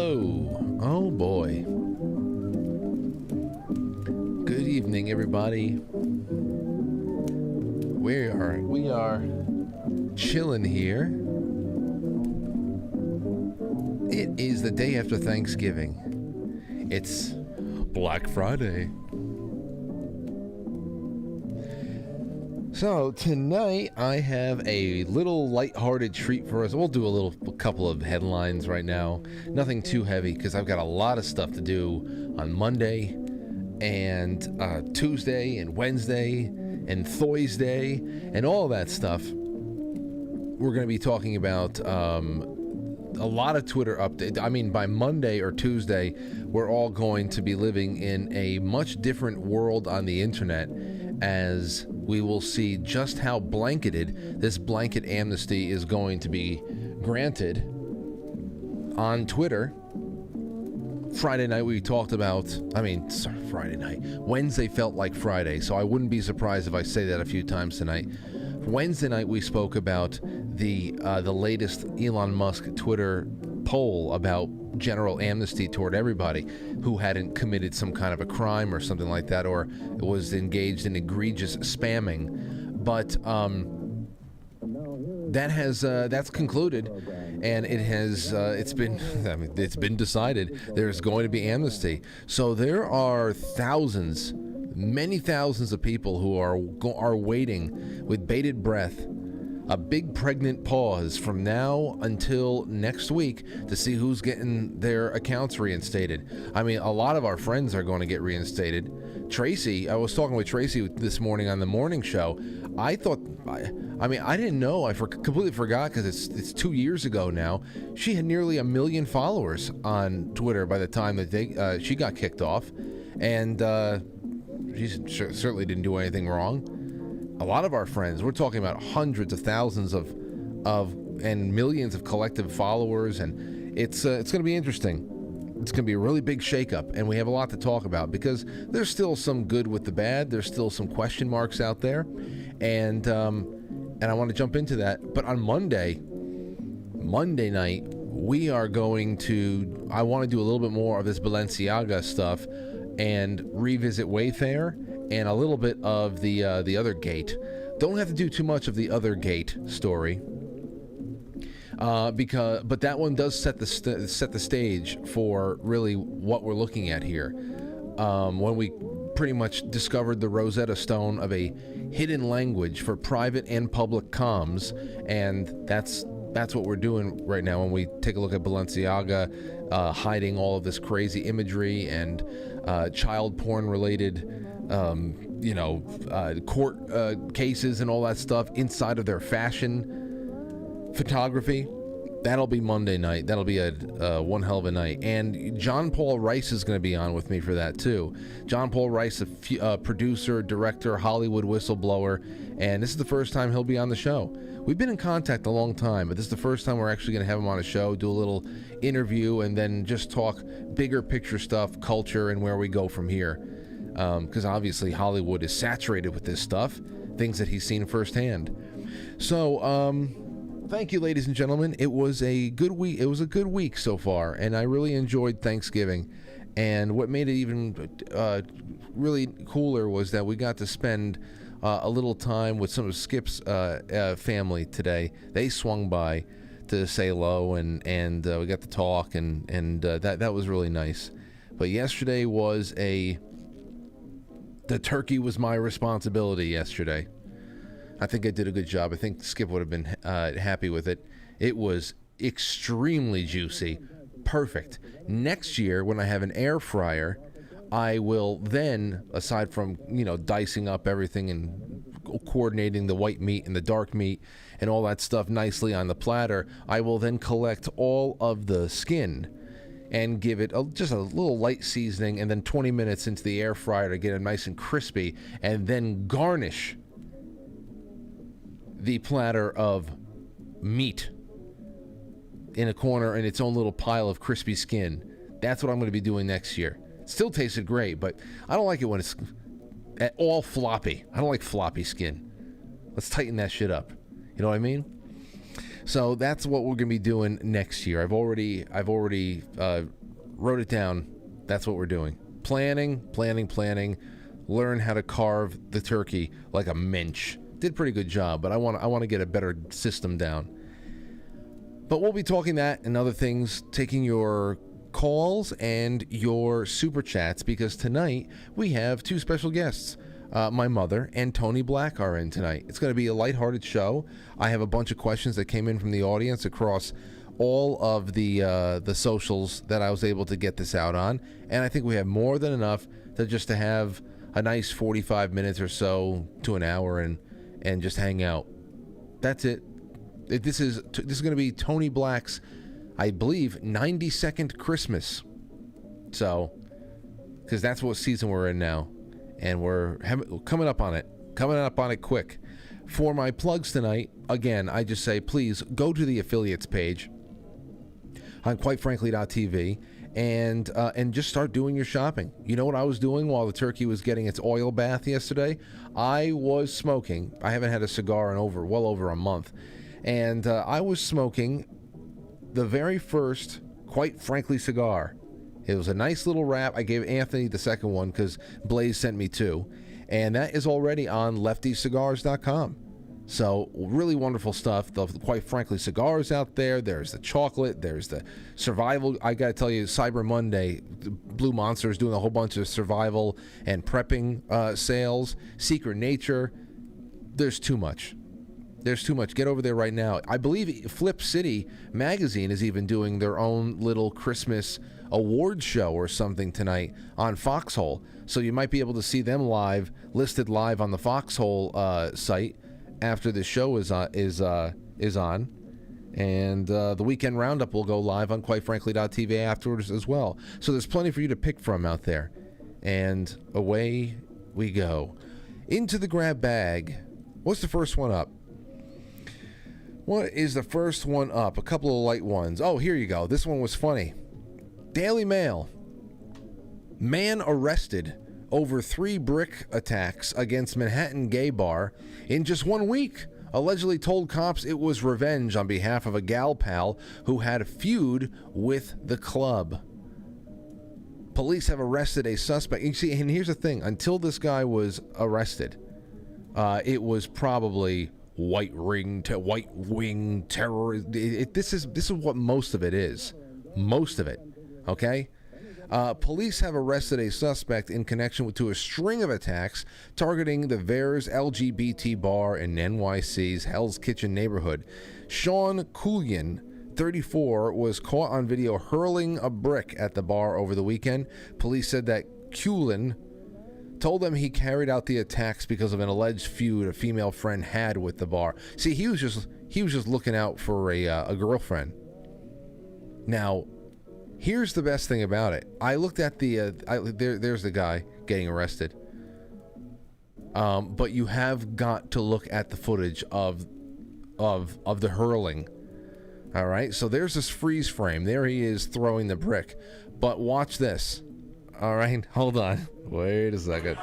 Hello. Oh boy. Good evening, everybody. We are chilling here. It is the day after Thanksgiving. It's Black Friday. So tonight I have a little lighthearted treat for us. We'll do a couple of headlines right now. Nothing too heavy because I've got a lot of stuff to do on Monday and Tuesday and Wednesday and Thursday and all that stuff. We're going to be talking about a lot of Twitter updates. I mean, by Monday or Tuesday, we're all going to be living in a much different world on the internet, as we will see just how blanketed this blanket amnesty is going to be granted on Twitter. Friday night we talked about, Friday night. Wednesday felt like Friday, so I wouldn't be surprised if I say that a few times tonight. Wednesday night we spoke about the latest Elon Musk Twitter poll about general amnesty toward everybody who hadn't committed some kind of a crime or something like that, or was engaged in egregious spamming. But that's concluded, and it's been decided there's going to be amnesty. So there are many thousands of people who are waiting with bated breath, a big pregnant pause from now until next week to see who's getting their accounts reinstated. I mean, a lot of our friends are going to get reinstated. Tracy, I was talking with Tracy this morning on the morning show. I didn't know. I completely forgot because it's 2 years ago now. She had nearly 1 million followers on Twitter by the time that she got kicked off, and she certainly didn't do anything wrong. A lot of our friends, we're talking about hundreds of thousands of and millions of collective followers, and it's going to be interesting. It's going to be a really big shakeup, and we have a lot to talk about because there's still some good with the bad. There's still some question marks out there, and I want to jump into that. But on Monday night, we are going to. I want to do a little bit more of this Balenciaga stuff and revisit Wayfair and a little bit of the other gate. Don't have to do too much of the other gate story, but that one does set the stage for really what we're looking at here. When we pretty much discovered the Rosetta Stone of a hidden language for private and public comms, and that's what we're doing right now when we take a look at Balenciaga hiding all of this crazy imagery and child porn related court cases and all that stuff inside of their fashion photography. That'll be Monday night. That'll be a one hell of a night. And John Paul Rice is going to be on with me for that too. John Paul Rice, a producer, director, Hollywood whistleblower, and this is the first time he'll be on the show. We've been in contact a long time, but this is the first time we're actually going to have him on a show, do a little interview, and then just talk bigger picture stuff, culture, and where we go from here. Because obviously Hollywood is saturated with this stuff, things that he's seen firsthand. So, thank you, ladies and gentlemen. It was a good week. It was a good week so far, and I really enjoyed Thanksgiving. And what made it even really cooler was that we got to spend a little time with some of Skip's family today. They swung by to say hello, and we got to talk, and that was really nice. But yesterday was the turkey was my responsibility yesterday. I think I did a good job. I think Skip would have been happy with it. It was extremely juicy. Perfect. Next year, when I have an air fryer, I will then, aside from, dicing up everything and coordinating the white meat and the dark meat and all that stuff nicely on the platter, I will then collect all of the skin and give it just a little light seasoning, and then 20 minutes into the air fryer to get it nice and crispy, and then garnish the platter of meat in a corner in its own little pile of crispy skin. That's what I'm going to be doing next year. Still tasted great, but I don't like it when it's at all floppy. I don't like floppy skin. Let's tighten that shit up. You know what I mean? So that's what we're going to be doing next year. I've already wrote it down. That's what we're doing. Planning. Learn how to carve the turkey like a mensch. Did a pretty good job, but I want to get a better system down. But we'll be talking that and other things, taking your calls and your super chats, because tonight we have two special guests. My mother and Tony Black are in tonight. It's going to be a lighthearted show. I have a bunch of questions that came in from the audience across all of the socials that I was able to get this out on, and I think we have more than enough to have a nice 45 minutes or so to an hour and just hang out. That's it. This is going to be Tony Black's, I believe, 92nd Christmas. So, because that's what season we're in now. And we're coming up on it quick. For my plugs tonight, again, I just say, please go to the affiliates page on quitefrankly.tv and just start doing your shopping. You know what I was doing while the turkey was getting its oil bath yesterday? I was smoking. I haven't had a cigar in well over a month. And I was smoking the very first Quite Frankly cigar. It was a nice little wrap. I gave Anthony the second one because Blaze sent me two. And that is already on leftyscigars.com. So really wonderful stuff. The Quite Frankly cigars out there. There's the chocolate. There's the survival. I got to tell you, Cyber Monday, Blue Monster is doing a whole bunch of survival and prepping sales. Secret Nature. There's too much. There's too much. Get over there right now. I believe Flip City magazine is even doing their own little Christmas award show or something tonight on Foxhole. So you might be able to see them listed live on the Foxhole site after the show is on. And the weekend roundup will go live on quitefrankly.tv afterwards as well. So there's plenty for you to pick from out there. And away we go. Into the grab bag. What's the first one up? What is the first one up? A couple of light ones. Oh, here you go. This one was funny. Daily Mail. Man arrested over 3 brick attacks against Manhattan gay bar in just 1 week. Allegedly told cops it was revenge on behalf of a gal pal who had a feud with the club. Police have arrested a suspect. You see, and here's the thing. Until this guy was arrested, it was probably white wing terror. This is what most of it is. Most of it. Okay? Police have arrested a suspect in connection to a string of attacks targeting the Vares LGBT bar in NYC's Hell's Kitchen neighborhood. Sean Coolian, 34, was caught on video hurling a brick at the bar over the weekend. Police said that Coolian told them he carried out the attacks because of an alleged feud a female friend had with the bar. See, he was just looking out for a girlfriend. Now, here's the best thing about it. I looked at there's the guy getting arrested. But you have got to look at the footage of the hurling. All right, so there's this freeze frame. There he is throwing the brick. But watch this. All right, hold on. Wait a second.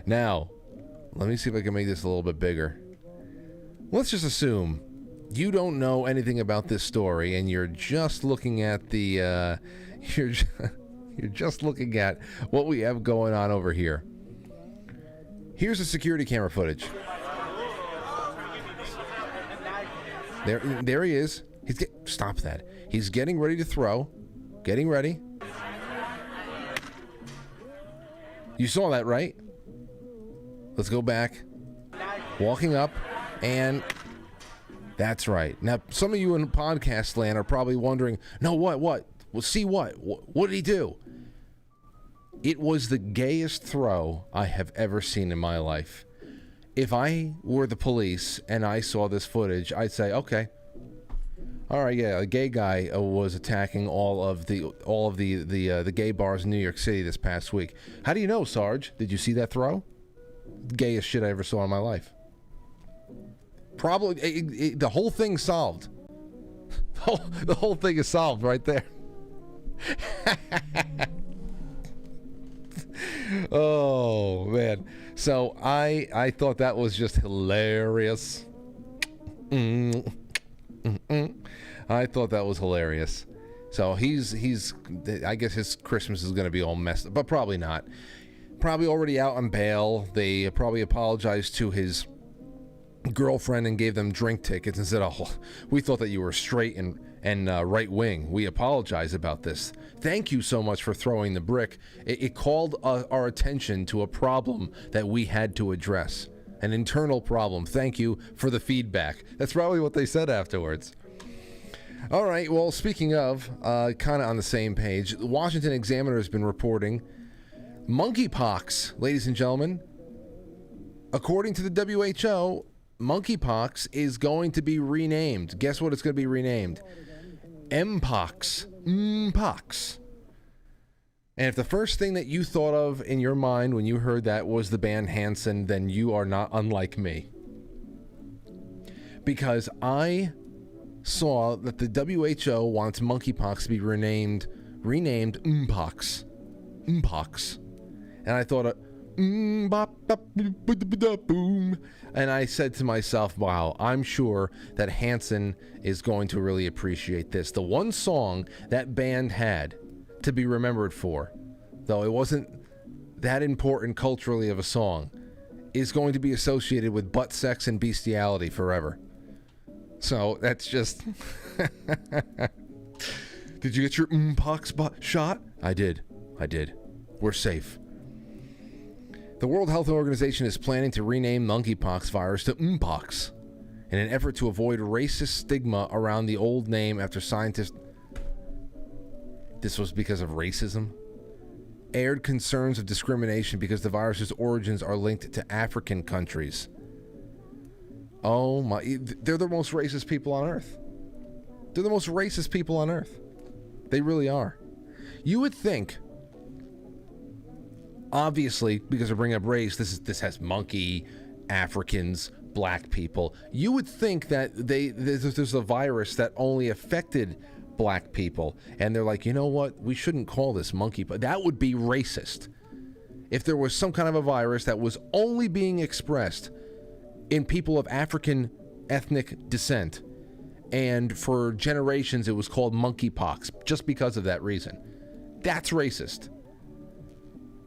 Now, let me see if I can make this a little bit bigger. Let's just assume you don't know anything about this story and you're just looking at the you're just looking at what we have going on over here. Here's the security camera footage. There he is. Stop that. He's getting ready to throw. Getting ready. You saw that, right? Let's go back. Walking up, and that's right. Now, some of you in podcast land are probably wondering, no, what? Well, see what? What did he do? It was the gayest throw I have ever seen in my life. If I were the police and I saw this footage, I'd say, okay, all right, yeah, a gay guy was attacking all of the gay bars in New York City this past week. How do you know, Sarge? Did you see that throw? Gayest shit I ever saw in my life. Probably the whole thing solved. The whole thing is solved right there. Oh man! So I thought that was just hilarious. I thought that was hilarious. So he's I guess his Christmas is going to be all messed up, but probably not. Probably already out on bail. They probably apologized to his girlfriend and gave them drink tickets and said, "Oh, we thought that you were straight and right wing. We apologize about this. Thank you so much for throwing the brick. It called our attention to a problem that we had to address, an internal problem. Thank you for the feedback." That's probably what they said afterwards. All right, well, speaking of, kind of on the same page, the Washington Examiner has been reporting monkeypox, ladies and gentlemen. According to the WHO, monkeypox is going to be renamed. Guess what it's going to be renamed? Mpox. Mpox. And if the first thing that you thought of in your mind when you heard that was the band Hanson, then you are not unlike me. Because I saw that the WHO wants monkeypox to be renamed Mpox. Mpox. And I thought, boom. And I said to myself, wow, I'm sure that Hanson is going to really appreciate this. The one song that band had to be remembered for, though it wasn't that important culturally of a song, is going to be associated with butt sex and bestiality forever. So that's just... Did you get your Mpox shot? I did. We're safe. The World Health Organization is planning to rename monkeypox virus to Mpox in an effort to avoid racist stigma around the old name after scientists... This was because of racism? Aired concerns of discrimination because the virus's origins are linked to African countries. Oh my, they're the most racist people on Earth. They're the most racist people on Earth. They really are. You would think, obviously, because we're bringing up race, this has monkey, Africans, black people. You would think that there's a virus that only affected black people, and they're like, you know what? We shouldn't call this monkey, but that would be racist. If there was some kind of a virus that was only being expressed in people of African ethnic descent, and for generations it was called monkeypox just because of that reason. That's racist.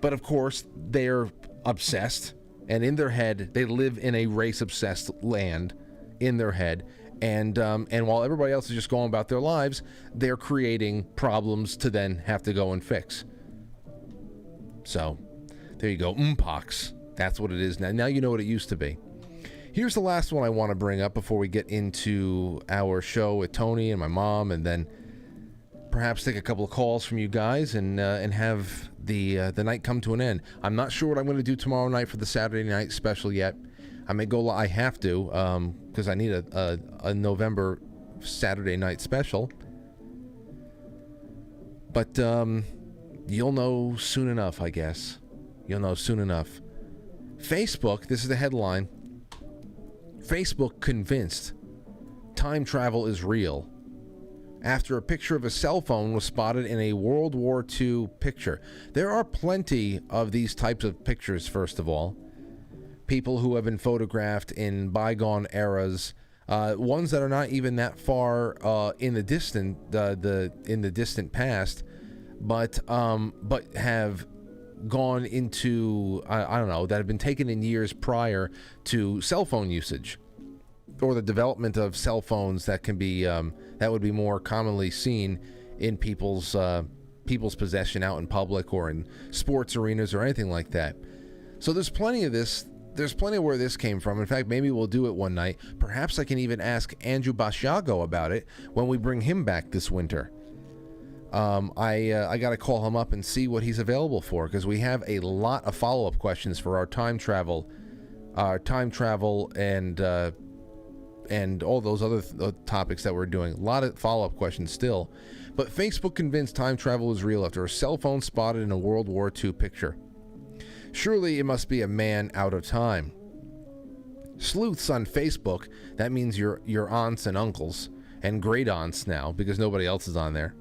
But of course, they're obsessed, and in their head, they live in a race-obsessed land in their head, and while everybody else is just going about their lives, they're creating problems to then have to go and fix. So, there you go, Mpox. That's what it is now. Now you know what it used to be. Here's the last one I want to bring up before we get into our show with Tony and my mom, and then perhaps take a couple of calls from you guys and have the night come to an end. I'm not sure what I'm going to do tomorrow night for the Saturday night special yet. I may go. I have to because I need a November Saturday night special. But you'll know soon enough, I guess. You'll know soon enough. Facebook. This is the headline. Facebook convinced time travel is real after a picture of a cell phone was spotted in a World War II picture. There are plenty of these types of pictures, first of all. People who have been photographed in bygone eras, ones that are not even that far in the distant past, but have gone into I don't know, that have been taken in years prior to cell phone usage or the development of cell phones that can be that would be more commonly seen in people's possession out in public or in sports arenas or anything like that. So there's plenty of this. There's plenty of where this came from. In fact, maybe we'll do it one night. Perhaps I can even ask Andrew Basiago about it when we bring him back this winter. I got to call him up and see what he's available for, because we have a lot of follow-up questions for our time travel and all those other topics that we're doing. A lot of follow-up questions still. But Facebook convinced time travel is real after a cell phone spotted in a World War II picture. Surely it must be a man out of time. Sleuths on Facebook, that means your aunts and uncles, and great aunts now, because nobody else is on there.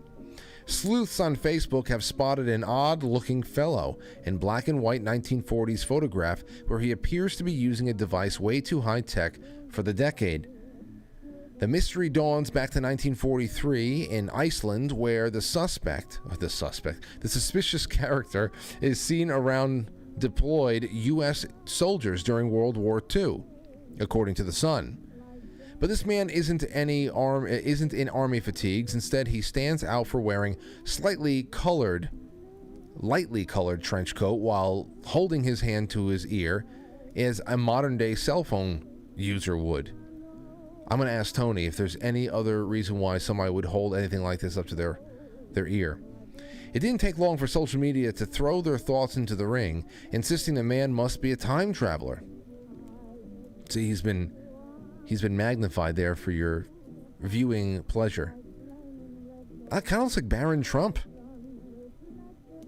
Sleuths on Facebook have spotted an odd-looking fellow in black and white 1940s photograph where he appears to be using a device way too high-tech for the decade. The mystery dawns back to 1943 in Iceland, where the suspicious character is seen around deployed U.S. soldiers during World War II, according to The Sun. But this man isn't in army fatigues. Instead, he stands out for wearing lightly colored trench coat while holding his hand to his ear, as a modern-day cell phone user would. I'm going to ask Tony if there's any other reason why somebody would hold anything like this up to their ear. It didn't take long for social media to throw their thoughts into the ring, insisting the man must be a time traveler. See, he's been magnified there for your viewing pleasure. That kind of looks like Barron Trump.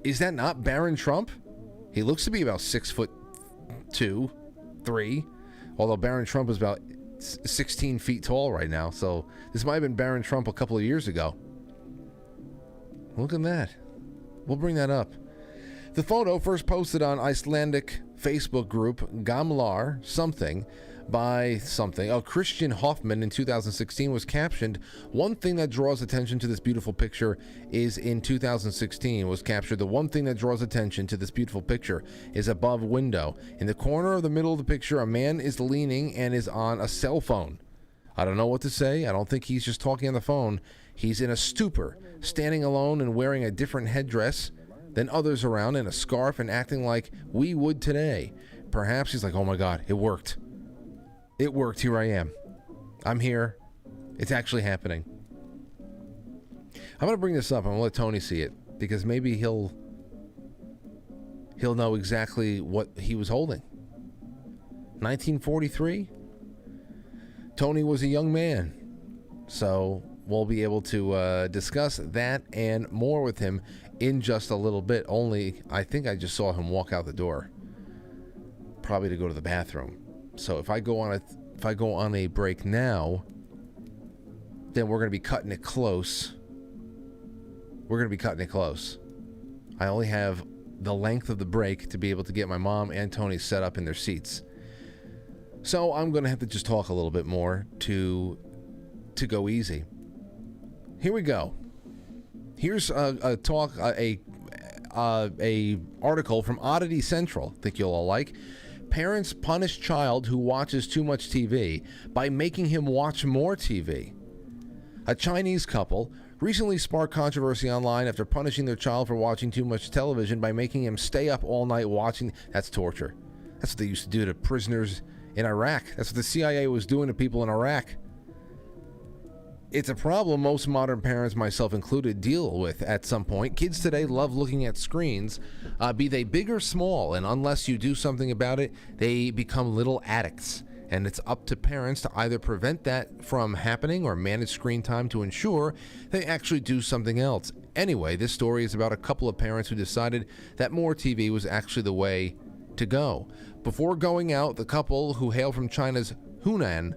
Is that not Barron Trump? He looks to be about 6'2", 3", although Barron Trump is about 16 feet tall right now, so this might have been Barron Trump a couple of years ago. Look at that. We'll bring that up. The photo, first posted on Icelandic Facebook group Gamlar Christian Hoffman in 2016, was captioned, "One thing that draws attention to this beautiful picture is in 2016 was captured. The one thing that draws attention to this beautiful picture is above window. In the corner of the middle of the picture, a man is leaning and is on a cell phone. I don't know what to say. I don't think he's just talking on the phone. He's in a stupor, standing alone and wearing a different headdress than others around, and a scarf, and acting like we would today. Perhaps he's like, oh my God, it worked. It worked. Here I am. I'm here. It's actually happening." I'm going to bring this up. I'm going to let Tony see it, because maybe he'll know exactly what he was holding. 1943? Tony was a young man. So we'll be able to discuss that and more with him in just a little bit. Only, I think I just saw him walk out the door, probably to go to the bathroom. So if I go on a break now, then we're going to be cutting it close. I only have the length of the break to be able to get my mom and Tony set up in their seats. So I'm going to have to just talk a little bit more to go easy. Here we go. Here's a article from Oddity Central. Think you'll all like. Parents punish child who watches too much TV by making him watch more TV. A Chinese couple recently sparked controversy online after punishing their child for watching too much television by making him stay up all night watching. That's torture. That's what they used to do to prisoners in Iraq. That's what the CIA was doing to people in Iraq. It's a problem most modern parents, myself included, deal with at some point. Kids today love looking at screens, be they big or small, and unless you do something about it, they become little addicts. And it's up to parents to either prevent that from happening or manage screen time to ensure they actually do something else. Anyway, this story is about a couple of parents who decided that more TV was actually the way to go. Before going out, the couple, who hail from China's Hunan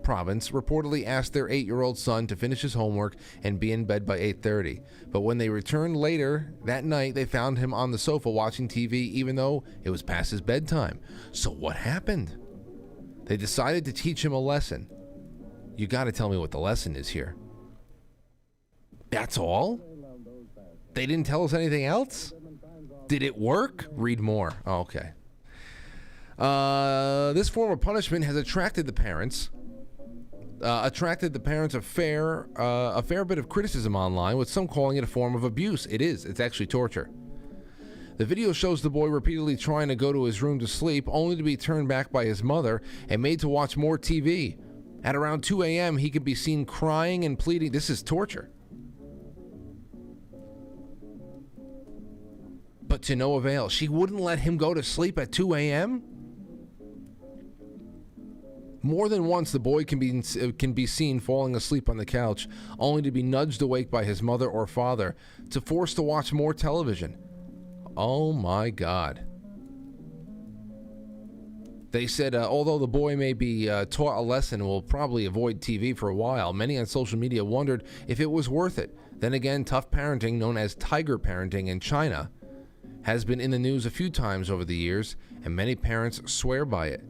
province, reportedly asked their 8-year-old son to finish his homework and be in bed by 8:30. But when they returned later that night, they found him on the sofa watching TV even though it was past his bedtime. So what happened? They decided to teach him a lesson. You got to tell me what the lesson is here. That's all? They didn't tell us anything else? Did it work? Read more. Oh, okay. This form of punishment has attracted the parents a fair bit of criticism online, with some calling it a form of abuse. It is. It's actually torture. The video shows the boy repeatedly trying to go to his room to sleep, only to be turned back by his mother and made to watch more TV. At around 2 a.m., he could be seen crying and pleading. This is torture. But to no avail. She wouldn't let him go to sleep at 2 a.m.? More than once, the boy can be seen falling asleep on the couch, only to be nudged awake by his mother or father to force to watch more television. Oh my God. They said, although the boy may be taught a lesson and will probably avoid TV for a while, many on social media wondered if it was worth it. Then again, tough parenting, known as tiger parenting in China, has been in the news a few times over the years, and many parents swear by it.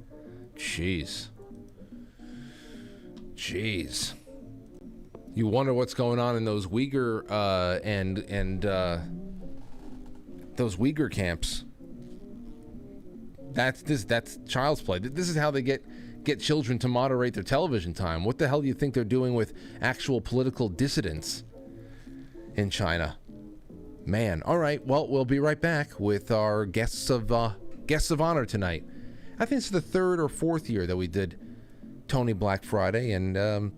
Jeez. Jeez. You wonder what's going on in those Uyghur and those Uyghur camps. That's child's play. This is how they get children to moderate their television time. What the hell do you think they're doing with actual political dissidents in China? Man. All right. Well, we'll be right back with our guests of honor tonight. I think it's the third or fourth year that we did Tony Black Friday, and I'm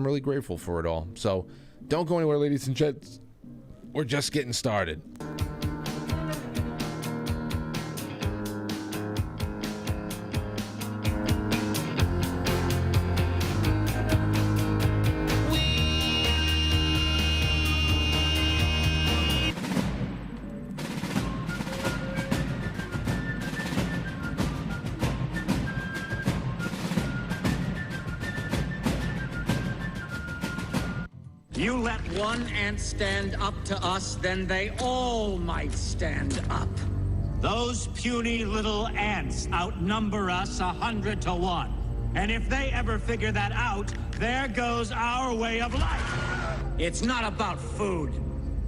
really grateful for it all. So don't go anywhere, ladies and gents. We're just getting started. You let one ant stand up to us, then they all might stand up. Those puny little ants outnumber us 100 to 1. And if they ever figure that out, there goes our way of life. It's not about food.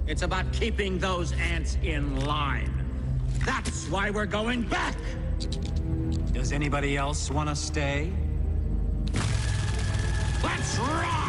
It's about keeping those ants in line. That's why we're going back. Does anybody else want to stay? Let's ride!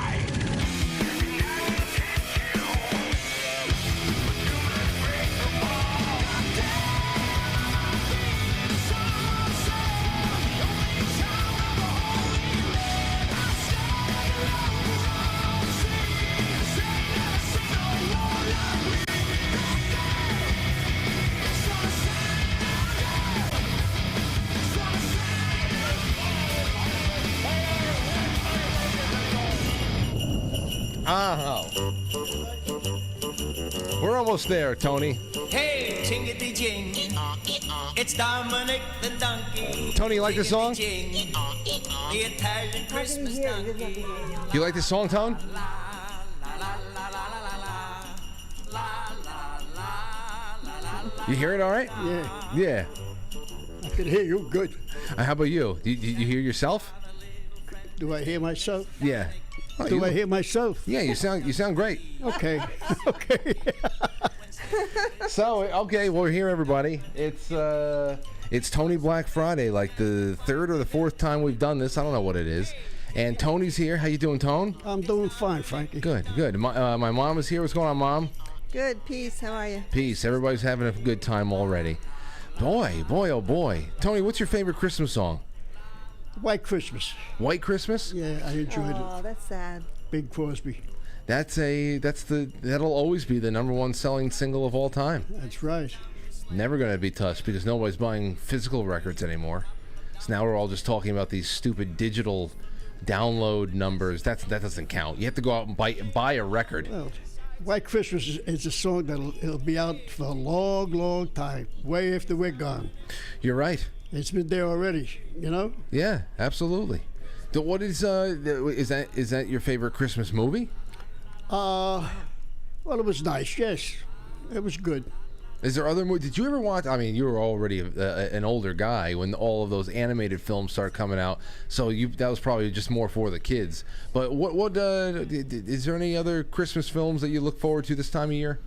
We're almost there, Tony. Hey, chingity jing. It's Dominic the donkey. Tony, you like this song? The Italian Christmas donkey. You like this song, Tone? You hear it all right? Yeah. Yeah. I can hear you good. How about you? You hear yourself? Do I hear myself? Yeah. Oh, Do I hear myself? Yeah, you sound great. Okay. Okay. So, okay, well, we're here, everybody. It's Tony Black Friday, like the third or the fourth time we've done this. I don't know what it is. And Tony's here. How you doing, Tone? I'm doing fine, Frankie. Good. My mom is here. What's going on, Mom? Good, peace. How are you? Peace. Everybody's having a good time already. Boy, oh boy. Tony, what's your favorite Christmas song? White Christmas. White Christmas? Yeah, I enjoyed Oh, it. that's sad. Big Crosby. That'll always be the number one selling single of all time. That's right. Never going to be touched because nobody's buying physical records anymore. So now we're all just talking about these stupid digital download numbers. That doesn't count. You have to go out and buy a record. Well, White Christmas is a song it'll be out for a long, long time, way after we're gone. You're right. It's been there already, you know? Yeah, absolutely. What is that your favorite Christmas movie? Well, it was nice, yes. It was good. Is there other movies? Did you ever watch? I mean, you were already an older guy when all of those animated films started coming out, so that was probably just more for the kids. But what is there any other Christmas films that you look forward to this time of year,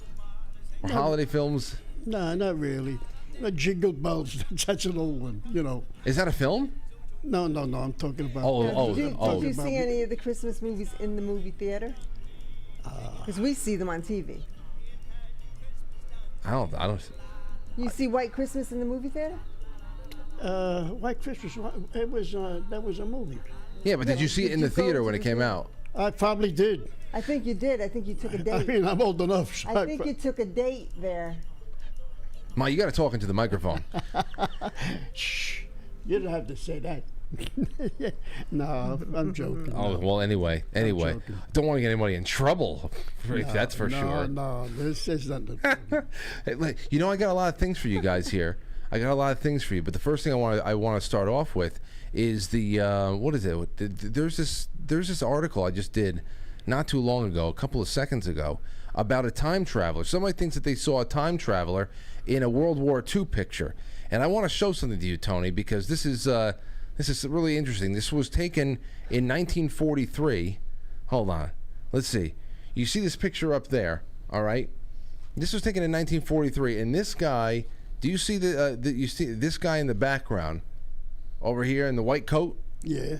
or holiday films? No, not really. Jingle Bells, that's an old one, you know. Is that a film? No, I'm talking about... Did you see any of the Christmas movies in the movie theater? Because we see them on TV. I don't. You see White Christmas in the movie theater? White Christmas, that was a movie. Yeah, but did you see it in the theater when it came out? I probably did. I think you did. I think you took a date. I mean, I'm old enough. So I think you took a date there. Ma, you got to talk into the microphone. Shh. You don't have to say that. No, I'm joking. Oh, well, anyway. Don't want to get anybody in trouble. That's for sure. No, this is nothing. You know, I got a lot of things for you guys here. But the first thing I want to start off with is the what is it? There's this article I just did not too long ago, a couple of seconds ago, about a time traveler. Somebody thinks that they saw a time traveler in a World War II picture, and I want to show something to you, Tony, because this is This is really interesting. This was taken in 1943. Hold on. Let's see. You see this picture up there, all right? This was taken in 1943, and this guy, do you see you see this guy in the background over here in the white coat? Yeah.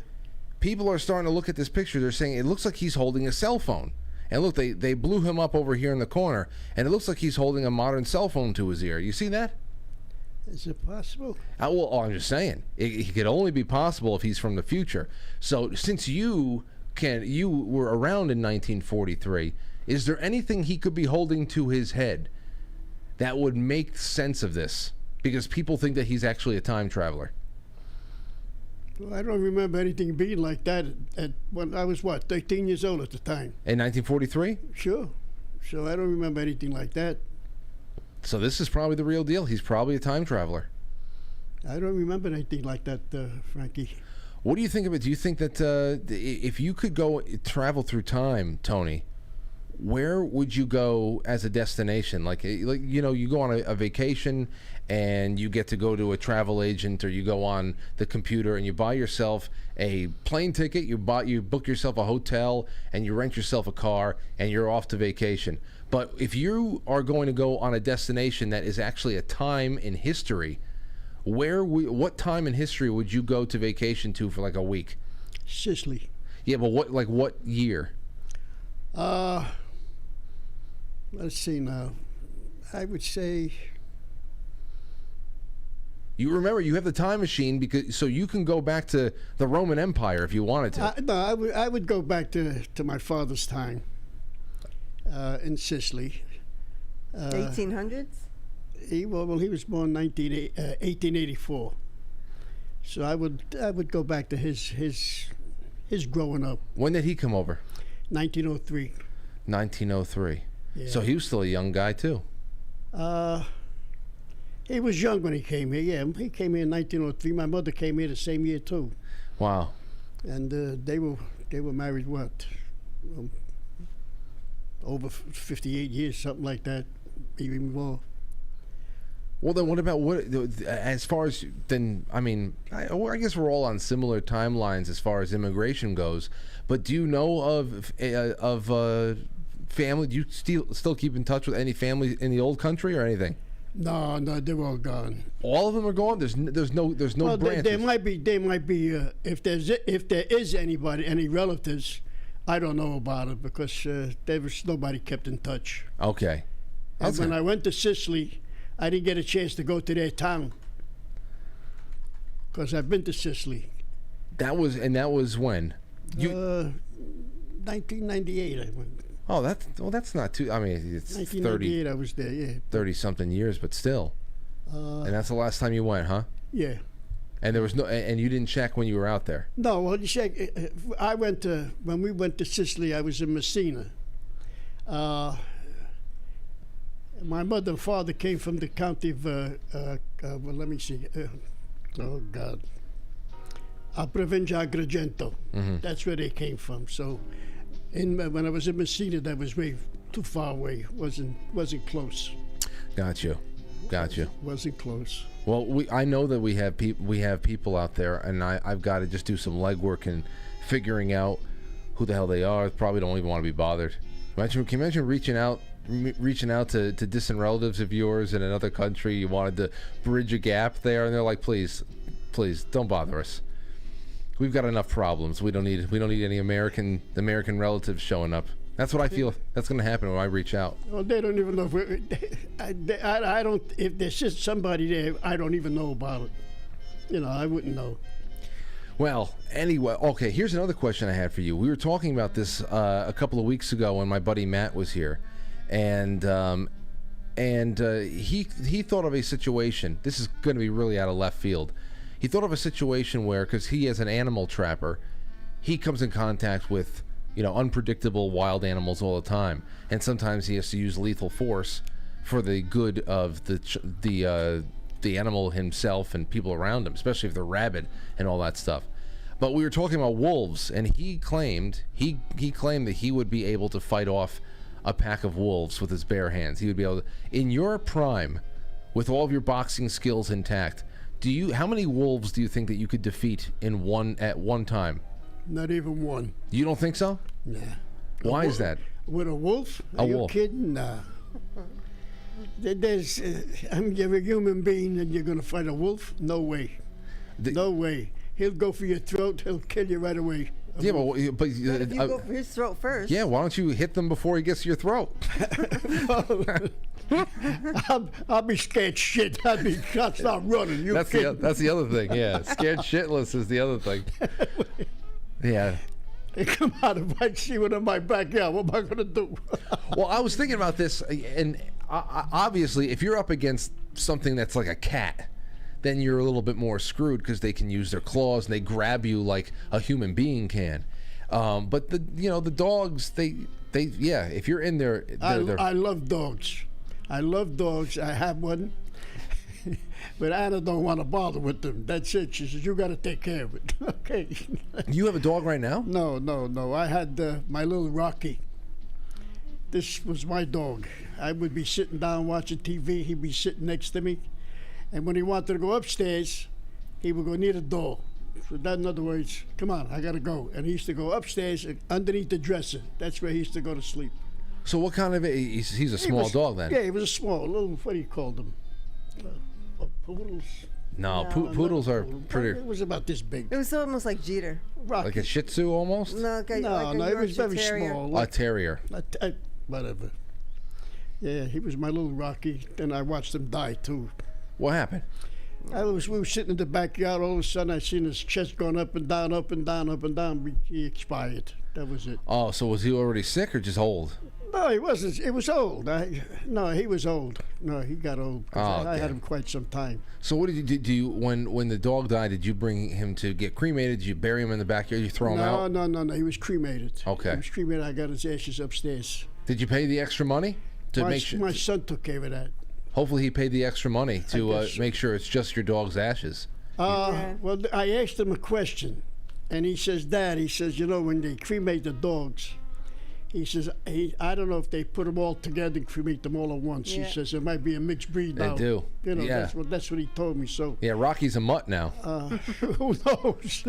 People are starting to look at this picture. They're saying it looks like he's holding a cell phone. And look, they blew him up over here in the corner, and it looks like he's holding a modern cell phone to his ear. You see that? Is it possible? I'm just saying. It could only be possible if he's from the future. So since you were around in 1943, is there anything he could be holding to his head that would make sense of this? Because people think that he's actually a time traveler. Well, I don't remember anything being like that when I was, 13 years old at the time. In 1943? Sure. So I don't remember anything like that. So this is probably the real deal. He's probably a time traveler. I don't remember anything like that, Frankie. What do you think of it? Do you think that if you could go travel through time, Tony, where would you go as a destination? Like you know, you go on a vacation and you get to go to a travel agent, or you go on the computer and you buy yourself a plane ticket, you book yourself a hotel, and you rent yourself a car, and you're off to vacation. But if you are going to go on a destination that is actually a time in history, what time in history would you go to vacation to for like a week? Sicily. Yeah, but what year? Let's see now. I would say. You remember you have the time machine so you can go back to the Roman Empire if you wanted to. No, I would go back to my father's time in Sicily. 1800s? He was born 1884. So I would go back to his growing up. When did he come over? 1903. 1903. Yeah. So he was still a young guy too. He was young when he came here. Yeah, he came here in 1903. My mother came here the same year too. Wow. And they were married over 58 years, something like that, even more. Well, then what about as far as then? I mean, I guess we're all on similar timelines as far as immigration goes. But do you know of family? Do you still keep in touch with any family in the old country or anything? No, they're all gone. All of them are gone. There's no well, branches. There might be. If there is anybody, any relatives, I don't know about it because there was nobody kept in touch. Okay. And when I went to Sicily, I didn't get a chance to go to their town because I've been to Sicily. That was when? 1998 I went. Oh, that's not too. I mean, it's 1998 I was there. Yeah. 30-something years, but still. And that's the last time you went, huh? Yeah. And there was and you didn't check when you were out there. No, well, you check. When we went to Sicily, I was in Messina. My mother and father came from the county of, let me see. Oh, God. Provincia Agrigento. Mm-hmm. That's where they came from. So when I was in Messina, that was way too far away. Wasn't close. Got you. Wasn't close. Well, I know that we have people out there, and I've got to just do some legwork and figuring out who the hell they are. Probably don't even want to be bothered. Can you imagine reaching out to distant relatives of yours in another country? You wanted to bridge a gap there, and they're like, please don't bother us. We've got enough problems. We don't need any American relatives showing up. That's what I feel that's going to happen when I reach out. Well, they don't even know I don't. If there's just somebody there, I don't even know about it. I wouldn't know. Well, anyway, okay. Here's another question I had for you. We were talking about this a couple of weeks ago when my buddy Matt was here, and he thought of a situation. This is going to be really out of left field. He thought of a situation where, because he is an animal trapper, he comes in contact with unpredictable wild animals all the time, and sometimes he has to use lethal force for the good of the animal himself and people around him, especially if they're rabid and all that stuff. But we were talking about wolves, and he claimed that he would be able to fight off a pack of wolves with his bare hands. He would be able to, in your prime, with all of your boxing skills intact, How many wolves do you think that you could defeat at one time? Not even one. You don't think so? Nah. Why is that? With a wolf? Are you kidding? Nah. You're a human being and you're going to fight a wolf? No way. No way. He'll go for your throat. He'll kill you right away. Yeah, but if you go for his throat first. Yeah, why don't you hit them before he gets to your throat? I'll be scared shit. I'll start running. That's the other thing. Yeah, scared shitless is the other thing. Yeah. They come out if I see one in my backyard. What am I going to do? Well, I was thinking about this, and obviously, if you're up against something that's like a cat, then you're a little bit more screwed because they can use their claws and they grab you like a human being can. But the dogs, if you're in there, I love dogs. I love dogs. I have one, but Anna don't want to bother with them. That's it. She says you got to take care of it. Okay. You have a dog right now? No. I had my little Rocky. This was my dog. I would be sitting down watching TV. He'd be sitting next to me. And when he wanted to go upstairs, he would go near the door. So that, in other words, come on, I got to go. And he used to go upstairs underneath the dresser. That's where he used to go to sleep. So what kind of he's a small dog then? Yeah, he was a small, little, what do you call them? Poodles? No, poodles are pretty... It was about this big. It was almost like Jeter. Rocky. Like a Shih Tzu almost? No, like a it was very Terrier. small. A terrier. Whatever. Yeah, he was my little Rocky. Then I watched him die too. What happened? We were sitting in the backyard. All of a sudden, I seen his chest going up and down, up and down, up and down. He expired. That was it. Oh, so was he already sick or just old? No, he wasn't. It was old. No, he was old. No, he got old. I had him quite some time. So what did you when the dog died? Did you bring him to get cremated? Did you bury him in the backyard? You throw him out? No. He was cremated. Okay. He was cremated. I got his ashes upstairs. Did you pay the extra money to make sure? My son took care of that. Hopefully, he paid the extra money to make sure it's just your dog's ashes. Well, I asked him a question, and he says, "Dad," he says, when they cremate the dogs, he says, I don't know if they put them all together and cremate them all at once. Yeah. He says it might be a mixed breed now. They do. Yeah. That's what he told me. So yeah, Rocky's a mutt now. who knows?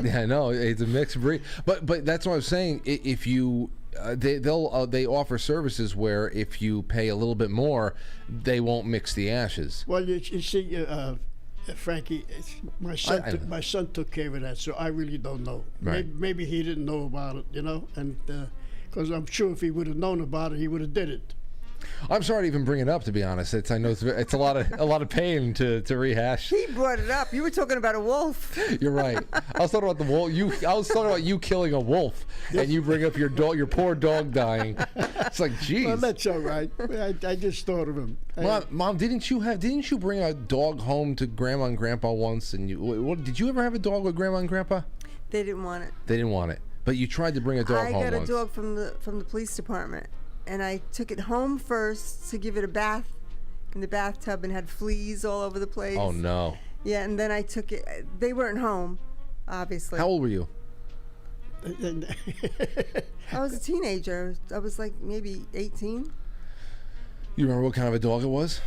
Yeah, I know it's a mixed breed, but that's what I was saying. If you they offer services where if you pay a little bit more, they won't mix the ashes. Well, you see, Frankie, my son took care of that, so I really don't know. Right. Maybe he didn't know about it, and because I'm sure if he would have known about it, he would have did it. I'm sorry to even bring it up, to be honest. I know it's a lot of pain to rehash. He brought it up. You were talking about a wolf. You're right. I was talking about the wolf. I was talking about you killing a wolf, and you bring up your poor dog dying. It's like, geez. Well, that's all right. I just thought of him. Mom, didn't you bring a dog home to Grandma and Grandpa once? And did you ever have a dog with Grandma and Grandpa? They didn't want it. They didn't want it, but you tried to bring a dog home once. I got a dog from the police department. And I took it home first to give it a bath in the bathtub and had fleas all over the place. Oh, no. Yeah, and then I took it. They weren't home, obviously. How old were you? I was a teenager. I was like maybe 18. You remember what kind of a dog it was?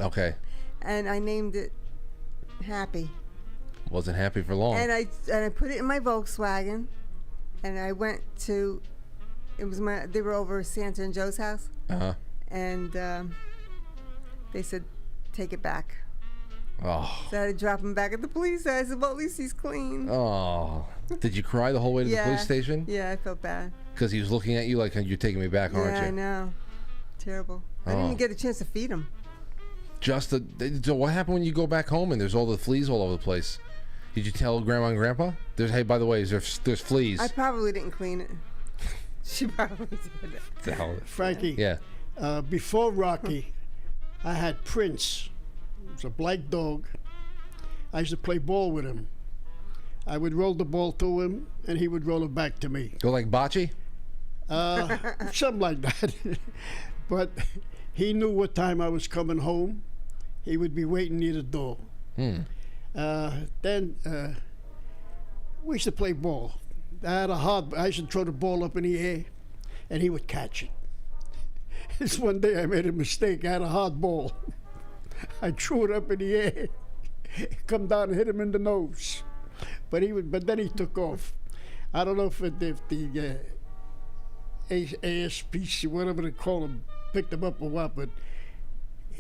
Okay. And I named it Happy. Wasn't happy for long. And I put it in my Volkswagen, and I went to... they were over Santa and Joe's house. And they said, take it back. Oh. So I had to drop him back at the police. I said, well, at least he's clean. Oh. Did you cry the whole way to the police station? Yeah, I felt bad. Because he was looking at you like, you're taking me back, aren't you? Yeah, I know. Terrible. I didn't even get a chance to feed him. So what happened when you go back home and there's all the fleas all over the place? Did you tell Grandma and Grandpa? Hey, by the way, there's fleas. I probably didn't clean it. She probably did. Frankie, yeah. Before Rocky, I had Prince. It was a black dog. I used to play ball with him. I would roll the ball to him, and he would roll it back to me. Go like bocce? Something like that. But he knew what time I was coming home. He would be waiting near the door. Then we used to play ball. I used to throw the ball up in the air, and he would catch it. This one day I made a mistake. I had a hard ball. I threw it up in the air. come down and hit him in the nose. But then he took off. I don't know if the ASPC, whatever they call him, picked him up or what, but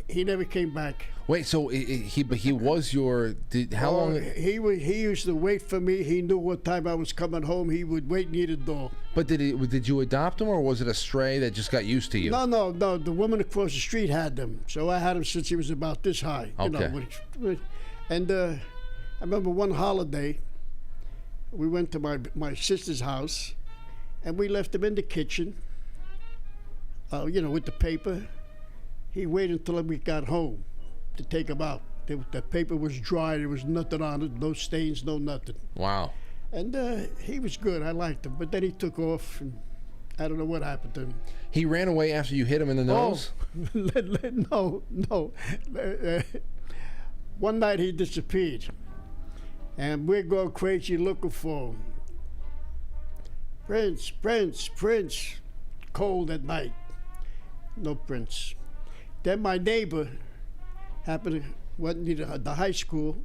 he never came back. Wait, so he was your? How long? He used to wait for me. He knew what time I was coming home. He would wait near the door. But did you adopt him, or was it a stray that just got used to you? No. The woman across the street had them, so I had him since he was about this high. Okay. And I remember one holiday, we went to my sister's house, and we left him in the kitchen. With the paper. He waited until we got home to take him out. The paper was dry. There was nothing on it, no stains, no nothing. Wow. And he was good. I liked him. But then he took off, and I don't know what happened to him. He ran away after you hit him in the nose? Oh, no. One night he disappeared. And we're going crazy looking for him. Prince. Cold at night. No Prince. Then my neighbor went near the high school,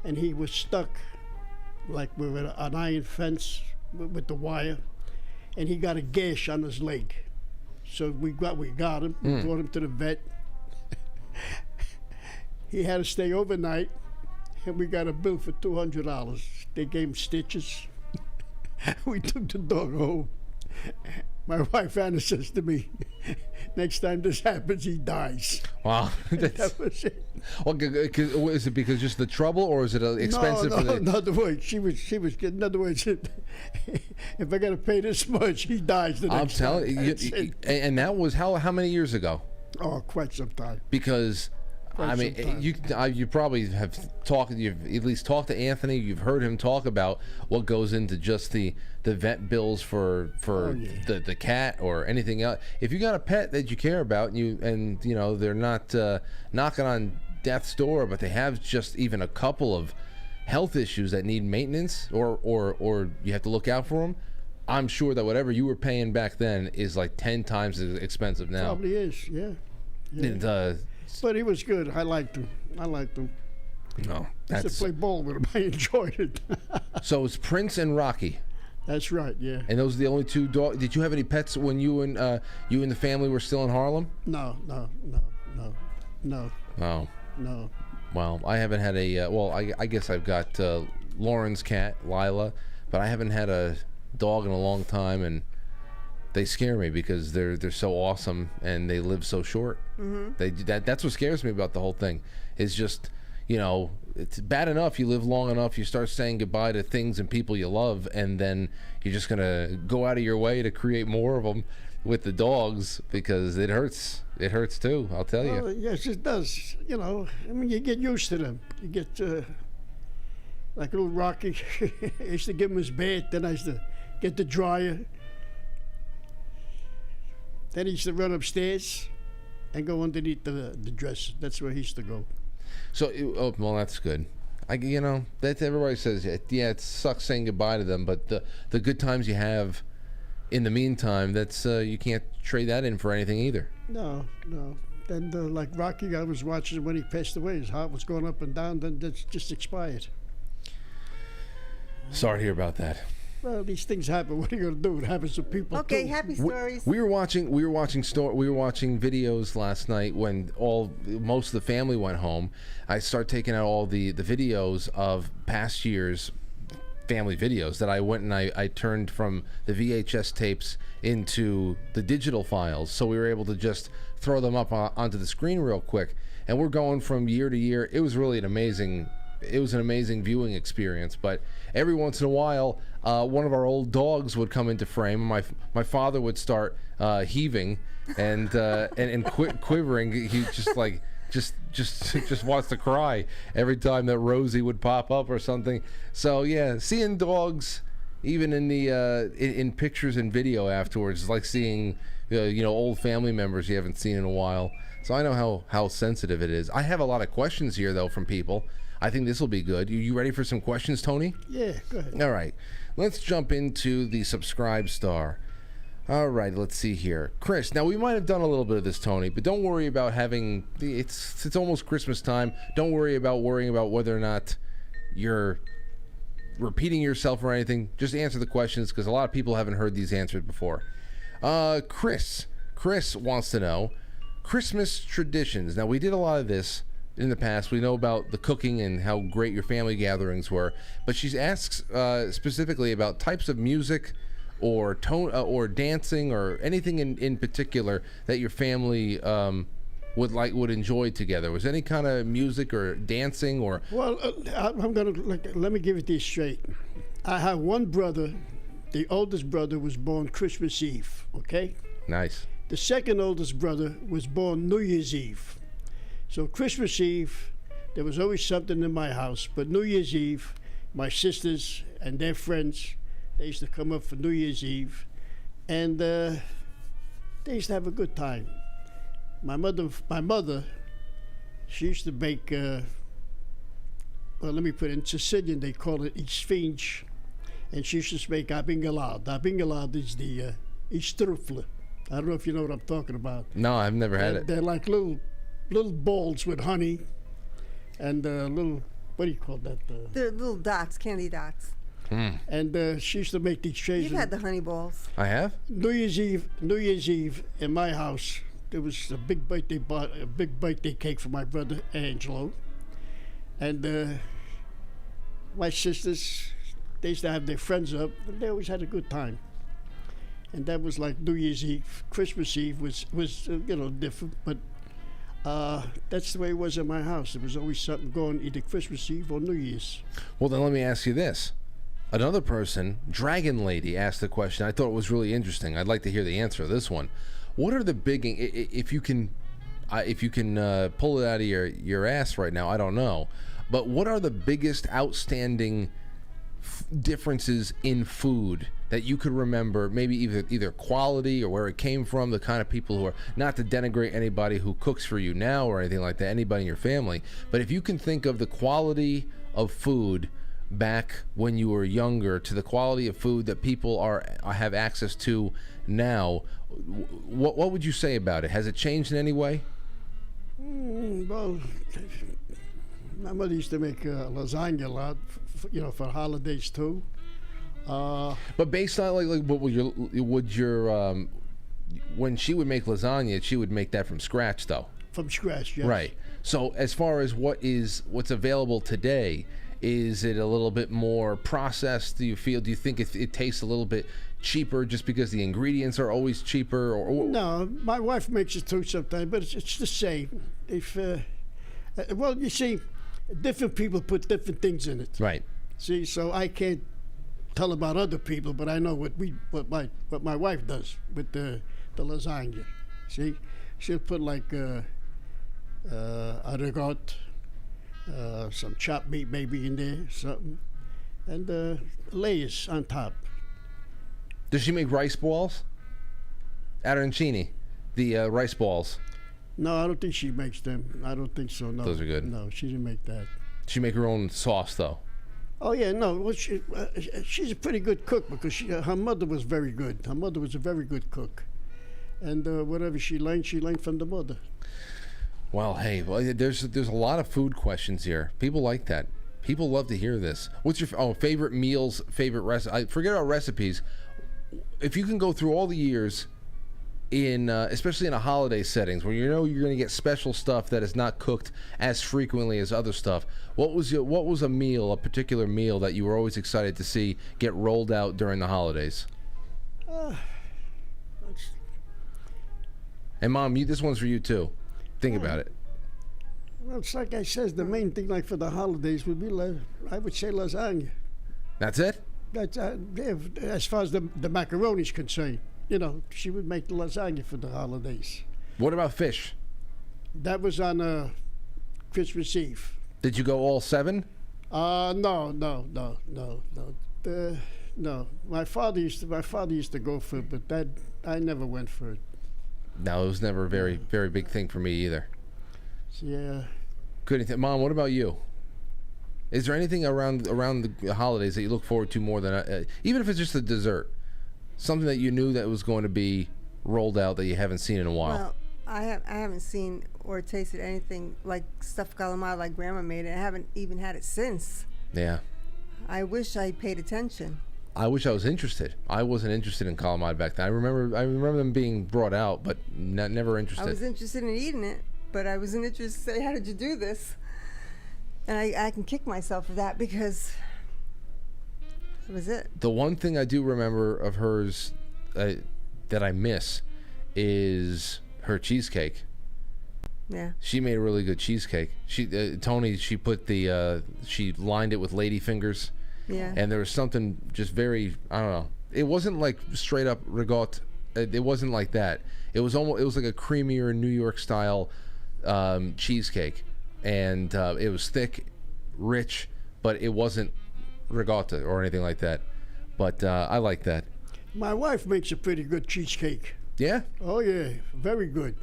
and he was stuck like with an iron fence with the wire, and he got a gash on his leg. So we got him, brought him to the vet. He had to stay overnight, and we got a bill for $200. They gave him stitches. We took the dog home. My wife Anna says to me, next time this happens, he dies. Wow. That was it. Well, is it because just the trouble, or is it expensive? No, in other words, she was getting, in other words, if I got to pay this much, he dies the next time. I'm telling you, and that was how many years ago? Oh, quite some time. Because I mean, you probably have you've at least talked to Anthony. You've heard him talk about what goes into just the vet bills for the cat or anything else. If you got a pet that you care about, and they're not knocking on death's door, but they have just even a couple of health issues that need maintenance, or you have to look out for them. I'm sure that whatever you were paying back then is like 10 times as expensive now. Probably is, yeah. But he was good. I liked him. No, I used to play ball with him. I enjoyed it. So it's Prince and Rocky. That's right, yeah. And those are the only two dogs. Did you have any pets when you and the family were still in Harlem? No. Oh. No. Well, I haven't had I guess I've got Lauren's cat, Lila, but I haven't had a dog in a long time, and they scare me because they're so awesome and they live so short. Mm-hmm. That's what scares me about the whole thing. Is just, it's bad enough you live long enough, you start saying goodbye to things and people you love, and then you're just gonna go out of your way to create more of them with the dogs, because it hurts. It hurts too, I'll tell you. Yes, it does. I mean, you get used to them. You get like little Rocky. I used to give him his bath, then I used to get the dryer. Then he used to run upstairs and go underneath the dresser. That's where he used to go. So, well, that's good. That everybody says, yeah, it sucks saying goodbye to them, but the good times you have in the meantime, that's you can't trade that in for anything either. No. Then like Rocky, I was watching when he passed away. His heart was going up and down. Then that's just expired. Sorry to hear about that. Well, these things happen. What are you going to do? It happens to people. Okay, too. happy stories. We were watching videos last night when most of the family went home. I started taking out all the videos of past years' family videos that I went and I turned from the VHS tapes into the digital files, so we were able to just throw them up onto the screen real quick. And we're going from year to year. It was really an amazing viewing experience. But every once in a while, one of our old dogs would come into frame. My father would start heaving and quivering. He just wants to cry every time that Rosie would pop up or something. So yeah, seeing dogs even in the in pictures and video afterwards is like seeing old family members you haven't seen in a while. So I know how sensitive it is. I have a lot of questions here though from people. I think this will be good. You ready for some questions, Tony? Yeah, go ahead. All right. Let's jump into the subscribe star. All right, let's see here. Chris, now we might have done a little bit of this, Tony, but don't worry about having... It's almost Christmas time. Don't worrying about whether or not you're repeating yourself or anything. Just answer the questions, because a lot of people haven't heard these answered before. Chris wants to know Christmas traditions. Now, we did a lot of this in the past. We know about the cooking and how great your family gatherings were, but she asks specifically about types of music or or dancing or anything in particular that your family would enjoy together. Was any kind of music or dancing or? Well, I'm gonna let me give it this straight. I have one brother. The oldest brother was born Christmas Eve. Okay. Nice. The second oldest brother was born New Year's Eve. So Christmas Eve, there was always something in my house. But New Year's Eve, my sisters and their friends, they used to come up for New Year's Eve, and they used to have a good time. My mother, she used to bake. Well, let me put it in Sicilian. They call it isfinge, and she used to make abingalad. Abingalad is the istrufle. I don't know if you know what I'm talking about. No, I've never had it. They're like little balls with honey, and little, what do you call that? They're little dots, candy dots. And she used to make these trays. You've had the honey balls. I have. New Year's Eve in my house, there was a big birthday cake for my brother Angelo, and my sisters, they used to have their friends up, and they always had a good time. And that was like New Year's Eve. Christmas Eve was different, but that's the way it was in my house. There was always something going, either Christmas Eve or New Year's. Well, then let me ask you this. Another person, Dragon Lady, asked the question. I thought it was really interesting. I'd like to hear the answer to this one. What are the big, if you can pull it out of your ass right now, I don't know, but what are the biggest outstanding differences in food that you could remember? Maybe either quality or where it came from, the kind of people who are, not to denigrate anybody who cooks for you now or anything like that, anybody in your family, but if you can think of the quality of food back when you were younger to the quality of food that people have access to now, what would you say about it? Has it changed in any way? Well, my mother used to make lasagna a lot, for holidays too. But based on what would your when she would make lasagna, she would make that from scratch though. From scratch, yes. Right. So as far as what's available today, is it a little bit more processed? Do you think it tastes a little bit cheaper just because the ingredients are always cheaper? Or no, my wife makes it too sometimes, but it's the same. If well, you see, different people put different things in it. Right. See, so I can't tell about other people, but I know what my wife does with the lasagna. See, she'll put like arrogant, some chopped meat maybe in there, something, and layers on top. Does she make rice balls? Arancini, the rice balls. No, I don't think she makes them. I don't think so. No, those are good. No, she didn't make that. She make her own sauce though. Oh yeah, no. Well, she's a pretty good cook because her mother was very good. Her mother was a very good cook, and whatever she learned from the mother. Well, hey, there's a lot of food questions here. People like that. People love to hear this. What's your favorite meals, favorite recipe? Forget about recipes. If you can go through all the years, especially in a holiday settings where you're going to get special stuff that is not cooked as frequently as other stuff, what was a particular meal that you were always excited to see get rolled out during the holidays? And Mom, this one's for you too. Think about it. Well, it's like I says, the main thing like for the holidays would be, I would say, lasagna. That's it? That's as far as the macaroni is concerned. She would make the lasagna for the holidays. What about fish? That was on Christmas Eve. Did you go all 7? No. My father used to go for it, but that I never went for it. No, it was never a very, very big thing for me either. Yeah. Mom, what about you? Is there anything around the holidays that you look forward to more than even if it's just a dessert? Something that you knew that was going to be rolled out that you haven't seen in a while. Well, I haven't seen or tasted anything like stuffed calamari like Grandma made it. I haven't even had it since. Yeah. I wish I paid attention. I wish I was interested. I wasn't interested in calamari back then. I remember them being brought out, but never interested. I was interested in eating it, but I wasn't interested to say, how did you do this? And I can kick myself for that because that was it. The one thing I do remember of hers that I miss is her cheesecake. Yeah. She made a really good cheesecake. Tony, she put she lined it with lady fingers. Yeah. And there was something just very, I don't know. It wasn't like straight up ricotta. It wasn't like that. It was like a creamier New York style cheesecake, and it was thick, rich, but it wasn't ricotta or anything like that. But I like that. My wife makes a pretty good cheesecake. Yeah. Oh yeah, very good.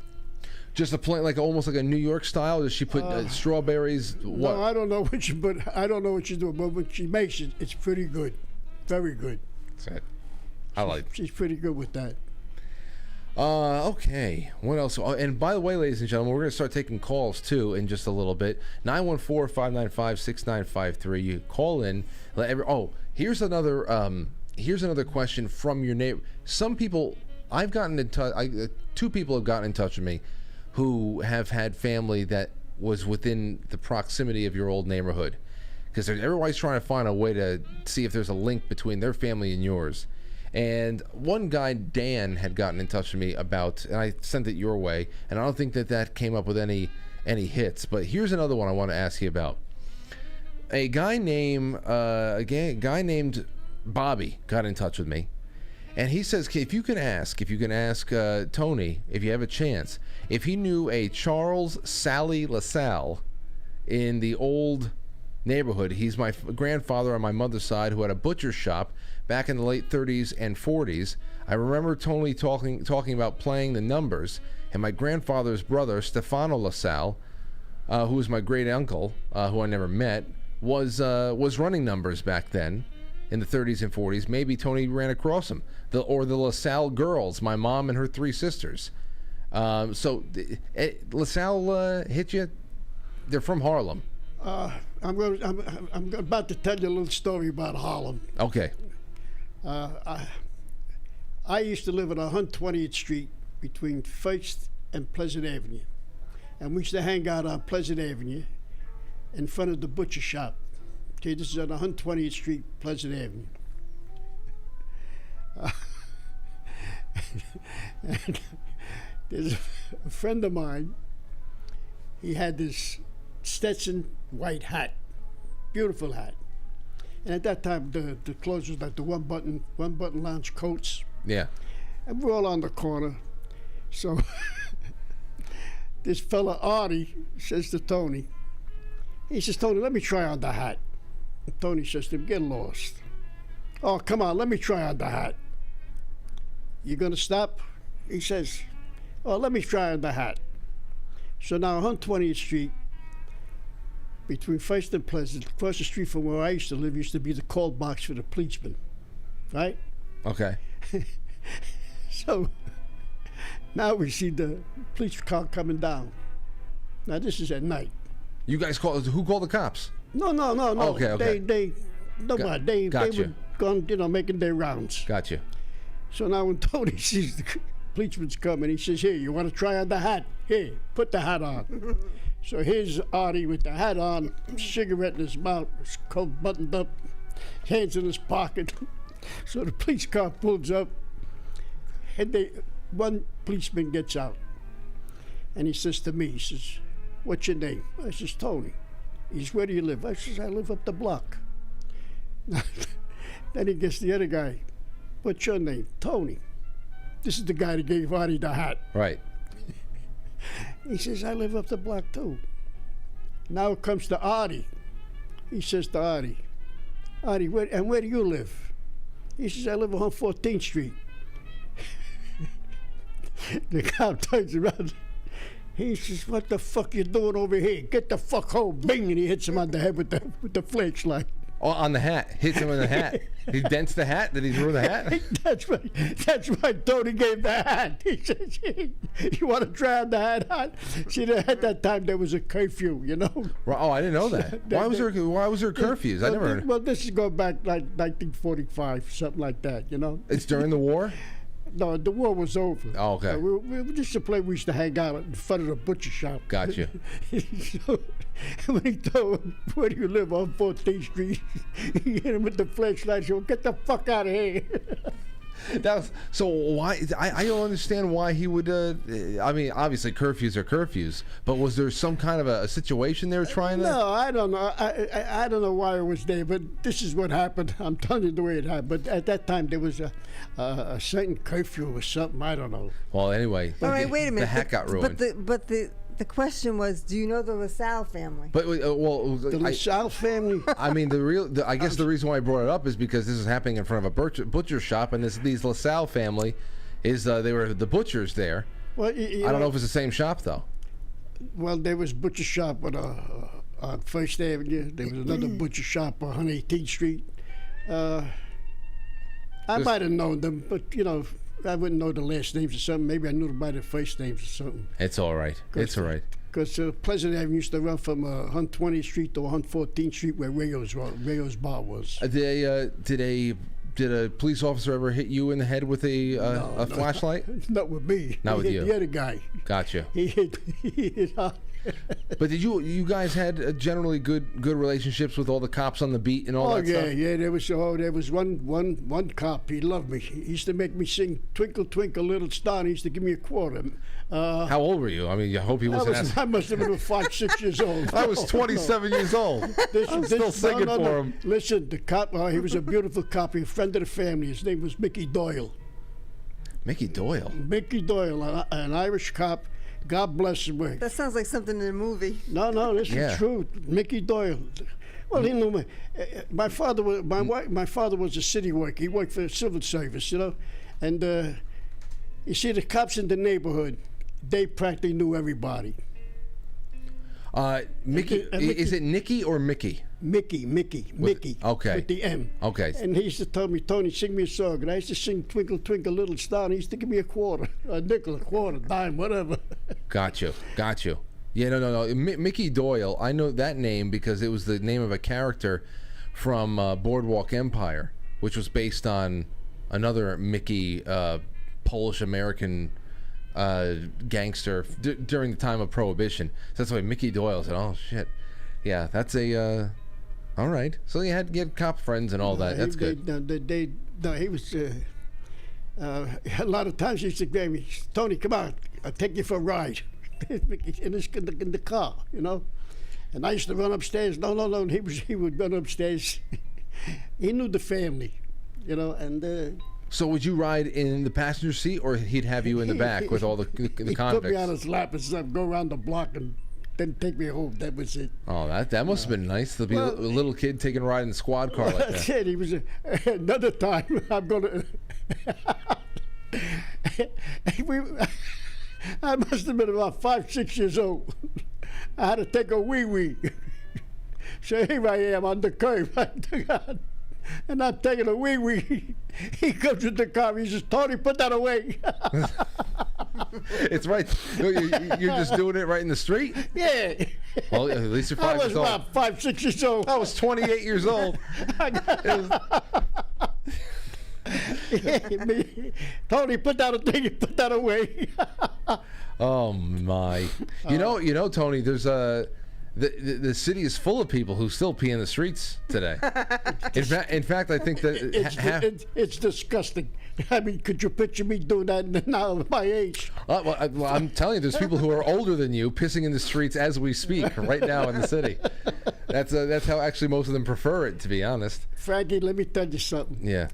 Just a plain, like almost like a New York style. Does she put strawberries? What? No, I don't know what she's doing, but when she makes it, it's pretty good, very good. That's it. I like. She's pretty good with that. Okay. What else? Oh, and by the way, ladies and gentlemen, we're going to start taking calls too in just a little bit. 914-595-6953. You call in. Here's another question from your neighbor. Some people, I've gotten in touch. 2 people have gotten in touch with me who have had family that was within the proximity of your old neighborhood, because everybody's trying to find a way to see if there's a link between their family and yours. And one guy, Dan, had gotten in touch with me about, and I sent it your way, and I don't think that came up with any hits. But here's another one I want to ask you about. A guy named Bobby got in touch with me, and he says, if you can ask Tony, if you have a chance, if he knew a Charles Sally LaSalle in the old neighborhood. He's my grandfather on my mother's side who had a butcher shop back in the late 30s and 40s. I remember Tony talking about playing the numbers, and my grandfather's brother, Stefano LaSalle, who was my great uncle, who I never met, was running numbers back then in the 30s and 40s. Maybe Tony ran across him. The LaSalle girls, my mom and her 3 sisters. So LaSalle hit you? They're from Harlem. I'm about to tell you a little story about Harlem. Okay. I used to live on 120th Street between First and Pleasant Avenue. And we used to hang out on Pleasant Avenue in front of the butcher shop. Okay, this is on 120th Street, Pleasant Avenue. And there's a friend of mine. He had this Stetson white hat, beautiful hat. And at that time, the clothes was like the one button lounge coats. Yeah. And we're all on the corner. So this fella Artie says to Tony, he says, Tony, let me try on the hat. And Tony says to him, get lost. Oh, come on, let me try on the hat. You gonna stop? He says, oh, let me try on the hat. So now on 20th Street, between First and Pleasant, across the street from where I used to live, used to be the call box for the policeman, right? Okay. So now we see the police car coming down. Now this is at night. You guys who called the cops? No. Okay. Nobody. They Gotcha. were gone, making their rounds. Got you. So now when Tony sees the policeman's coming, he says, here, you want to try on the hat? Here, put the hat on. So here's Artie with the hat on, cigarette in his mouth, his coat buttoned up, hands in his pocket. So the police car pulls up, and one policeman gets out. And he says to me, he says, what's your name? I says, Tony. He says, where do you live? I says, I live up the block. Then he gets the other guy, what's your name? Tony. This is the guy that gave Artie the hat. Right. He says, I live up the block too. Now it comes to Artie. He says to Artie, where do you live? He says, I live on 14th Street. The cop turns around. He says, what the fuck you doing over here? Get the fuck home. Bing, and he hits him on the head with the flashlight. Oh, on the hat. Hits him in the hat. He dents the hat. Did he throw the hat? That's why Tony gave the hat. He says, "You want to try on the hat on?" See, at that time there was a curfew, you know. Oh, I didn't know that. Why was there curfews? I never heard. Well, this is going back like 1945, something like that, you know. It's during the war? No, the war was over. Oh, okay. We just a place we used to hang out in front of the butcher shop. Gotcha. So when he told him, "Where do you live?" "On 14th Street." He hit him with the flashlight. He said, "Get the fuck out of here." So why? I don't understand why he would. I mean, obviously curfews are curfews, but was there some kind of a situation they were trying to? No, I don't know. I don't know why it was there, but this is what happened. I'm telling you the way it happened. But at that time there was a certain curfew or something. I don't know. Well, anyway. All right, wait a minute. The hat got ruined. But the question was, do you know the LaSalle family? But well, The LaSalle family. I mean, I guess the reason why I brought it up is because this is happening in front of a butcher shop, and these LaSalle family is they were the butchers there. Well, I don't know if it's the same shop though. Well, there was butcher shop on First Avenue. There was another butcher shop on 118th Street. I might have known them, but you know, I wouldn't know the last names or something. Maybe I knew them by the first names or something. It's all right. It's all right. Because Pleasant Avenue used to run from 120th Street to 114th Street, where Rayo's bar was. Did a police officer ever hit you in the head with a flashlight? Not with me. Not with He hit you. the other guy. Gotcha. He hit But did you guys had generally good relationships with all the cops on the beat and all that stuff? Yeah. There was one cop. He loved me. He used to make me sing "Twinkle Twinkle Little Star." And he used to give me a quarter. How old were you? I mean, I hope he wasn't. I must have been 5, 6 years old. I was 27 years old. I'm still singing for him. Listen, the cop. He was a beautiful cop. He was a friend of the family. His name was Mickey Doyle. Mickey Doyle. Mickey Doyle, an Irish cop. God bless him. That sounds like something in a movie. No, this is true. Mickey Doyle. Well, he knew me. My father was a city worker. He worked for the civil service, you know. And you see, the cops in the neighborhood, they practically knew everybody. Mickey, is it Nicky or Mickey? Mickey. Okay. With the M. Okay. And he used to tell me, "Tony, sing me a song." And I used to sing "Twinkle, Twinkle, Little Star." And he used to give me a quarter, a nickel, a quarter, dime, whatever. Got you. Yeah, no. Mickey Doyle, I know that name because it was the name of a character from Boardwalk Empire, which was based on another Mickey, Polish-American gangster during the time of Prohibition. So that's why Mickey Doyle said, "Oh, shit. Yeah, that's a... all right." So you had cop friends and all that. That's good. He was... a lot of times he used to say, "Tony, come on. I'll take you for a ride." in the car, you know. And I used to run upstairs. No. He would run upstairs. He knew the family, you know, and... So would you ride in the passenger seat, or he'd have you in the back with all the convicts? He put me on his lap and said, "Go around the block and then take me home." That was it. Oh, that must have been nice to be a little kid taking a ride in a squad car like that. That's it. He was another time. I'm gonna. I must have been about 5, 6 years old. I had to take a wee. So here I am on the curb. And I'm taking a wee. He comes with the car. He says, "Tony, put that away." It's right. You're just doing it right in the street? Yeah. Well, at least you're 5 years old. I was about 5, 6 years old. I was 28 years old. Tony, put that away. Oh my! You know, Tony. There's the city is full of people who still pee in the streets today. In fact, I think that it's disgusting. I mean, could you picture me doing that now at my age? Well, I'm telling you, there's people who are older than you pissing in the streets as we speak right now in the city. That's how actually most of them prefer it, to be honest. Frankie, let me tell you something. Yeah.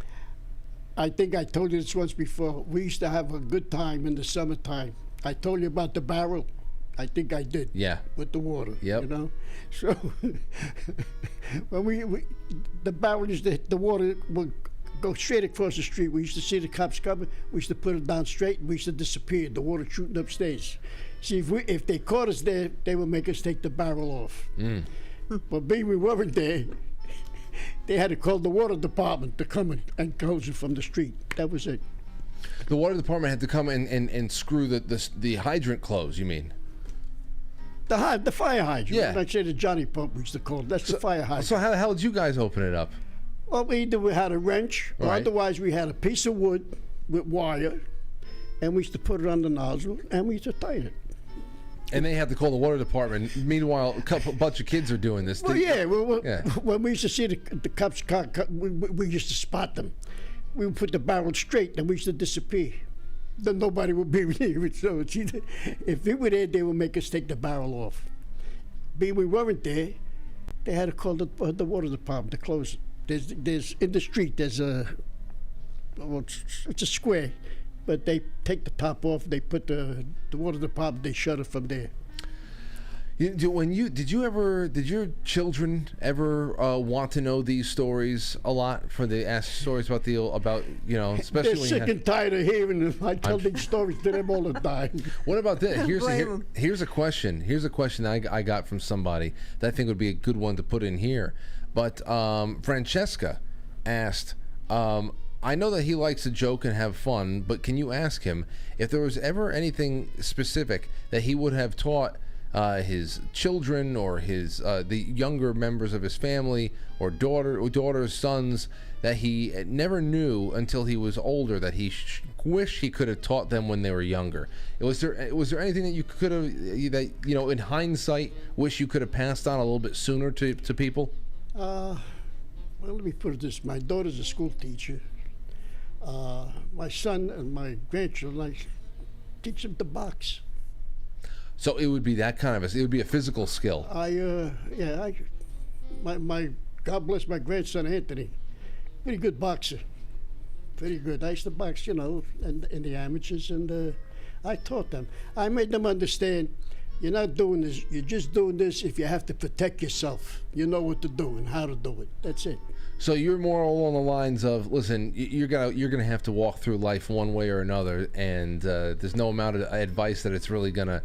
I think I told you this once before. We used to have a good time in the summertime. I told you about the barrel. I think I did. Yeah. With the water. Yep. You know? So when the barrel used to hit the water would go straight across the street. We used to see the cops coming. We used to put it down straight, and we used to disappear. The water shooting upstairs. See, if they caught us there, they would make us take the barrel off. But being we weren't there, they had to call the water department to come and close it from the street. That was it. The water department had to come and screw the hydrant closed, you mean? The fire hydrant. Yeah. When I say the Johnny Pump, we used to call it. That's the fire hydrant. So how the hell did you guys open it up? Well, either we had a wrench, or Right. otherwise we had a piece of wood with wire, and we used to put it on the nozzle, and we used to tighten it. And they had to call the water department. Meanwhile, a bunch of kids are doing this. Well, yeah. Yeah. When we used to see the cops, we used to spot them. We would put the barrel straight, and we used to disappear. Then nobody would be near it. So it's either, if we were there, they would make us take the barrel off. Being we weren't there, they had to call the water department to close it. There's in the street. There's it's a square, but they take the top off. They put the water department. They shut it from there. Did your children ever want to know these stories a lot? For they ask stories about especially They're when sick and tired of hearing them. I tell these stories to them all the time. What about this? Blame 'em. Here's a question. Here's a question I got from somebody that I think would be a good one to put in here. But Francesca asked, I know that he likes to joke and have fun, but can you ask him if there was ever anything specific that he would have taught his children or his the younger members of his family or daughters, sons that he never knew until he was older that he wish he could have taught them when they were younger? Was there anything that you could have in hindsight wish you could have passed on a little bit sooner to people? Well, let me put it this: my daughter's a school teacher. My son and my grandchildren, I teach them to box. So it would be that kind of it would be a physical skill. My God bless my grandson Anthony, pretty good boxer, pretty good. I used to box, in the amateurs, and I taught them. I made them understand, you're not doing this. You're just doing this if you have to protect yourself. You know what to do and how to do it. That's it. So you're more along the lines of, listen, you're gonna have to walk through life one way or another, and there's no amount of advice that it's really gonna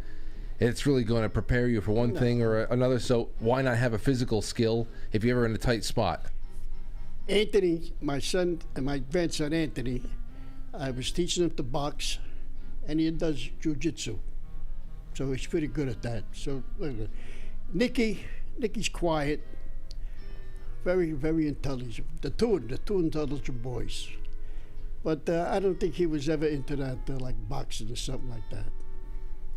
prepare you for one thing or another. So why not have a physical skill if you're ever in a tight spot? Anthony, my son and my grandson Anthony, I was teaching him to box, and he does jujitsu, so he's pretty good at that. So Nikki's quiet, very, very intelligent. The two intelligent boys, but I don't think he was ever into that like boxing or something like that.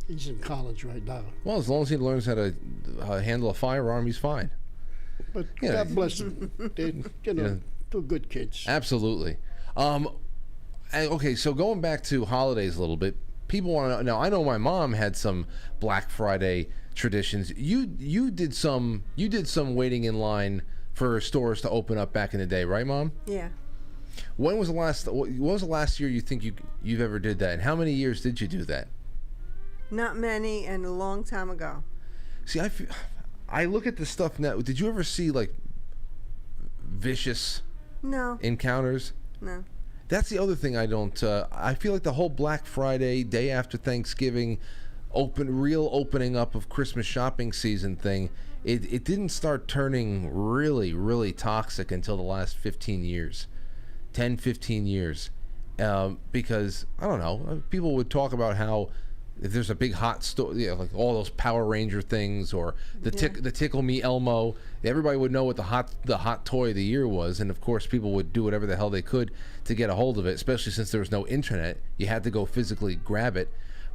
He's in college right now. Well, as long as he learns how to handle a firearm, he's fine. But God bless them. They're two good kids. Absolutely. Okay, so going back to holidays a little bit, people want to know. Now, I know my mom had some Black Friday traditions. You did some waiting in line for stores to open up back in the day, right, Mom? Yeah. When was the last year you think you've ever did that, and how many years did you do that? Not many, and a long time ago. See, I look at the stuff now. Did you ever see like vicious No. encounters? No. That's the other thing I don't. I feel like the whole Black Friday, day after Thanksgiving, real opening up of Christmas shopping season thing. It didn't start turning really, really toxic until the last 15 years, 10, 15 years, because I don't know. People would talk about how if there's a big hot store, like all those Power Ranger things, or the Tickle Me Elmo, everybody would know what the hot toy of the year was, and of course people would do whatever the hell they could to get a hold of it, especially since there was no internet. You had to go physically grab it.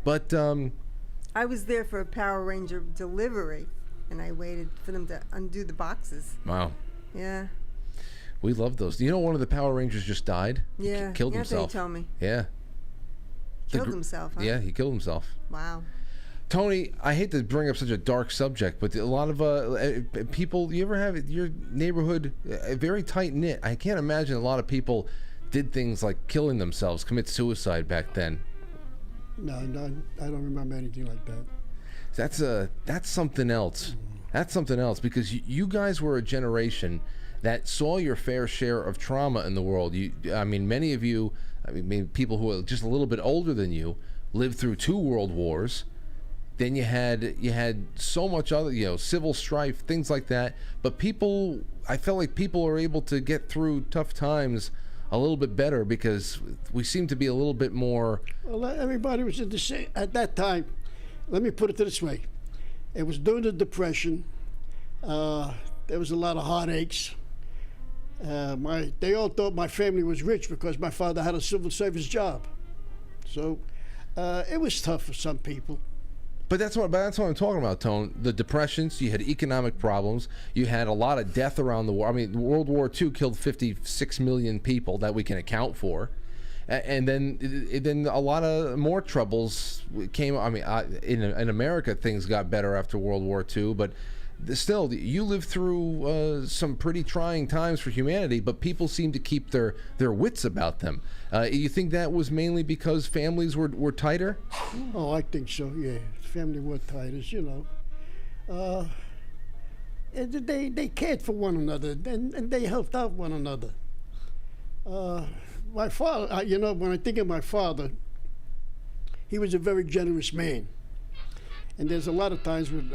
But I was there for a Power Ranger delivery, and I waited for them to undo the boxes. Wow. Yeah. We love those. You know, one of the Power Rangers just died. Yeah. Killed Anthony himself. told me. Yeah. Killed himself, huh? Yeah, he killed himself. Wow. Tony, I hate to bring up such a dark subject, but a lot of people, you ever have your neighborhood very tight knit? I can't imagine a lot of people did things like killing themselves, commit suicide back then. No, I don't remember anything like that. That's something else. That's something else, because you guys were a generation that saw your fair share of trauma in the world. Many of you, maybe people who are just a little bit older than you, lived through 2 world wars. Then you had so much other, civil strife, things like that. But I felt like people are able to get through tough times a little bit better because we seem to be a little bit more. Well, everybody was in the same at that time. Let me put it this way: it was during the Depression. There was a lot of heartaches. They all thought my family was rich because my father had a civil service job. So it was tough for some people. But that's what I'm talking about, Tone. The depressions, you had economic problems, you had a lot of death around the war. I mean, World War II killed 56 million people that we can account for. And then a lot of more troubles came. I mean, in America, things got better after World War II, but still, you lived through some pretty trying times for humanity, but people seem to keep their wits about them. You think that was mainly because families were tighter? Oh, I think so, yeah. Family were tighter, They cared for one another, and they helped out one another. My father, when I think of my father, he was a very generous man. And there's a lot of times when,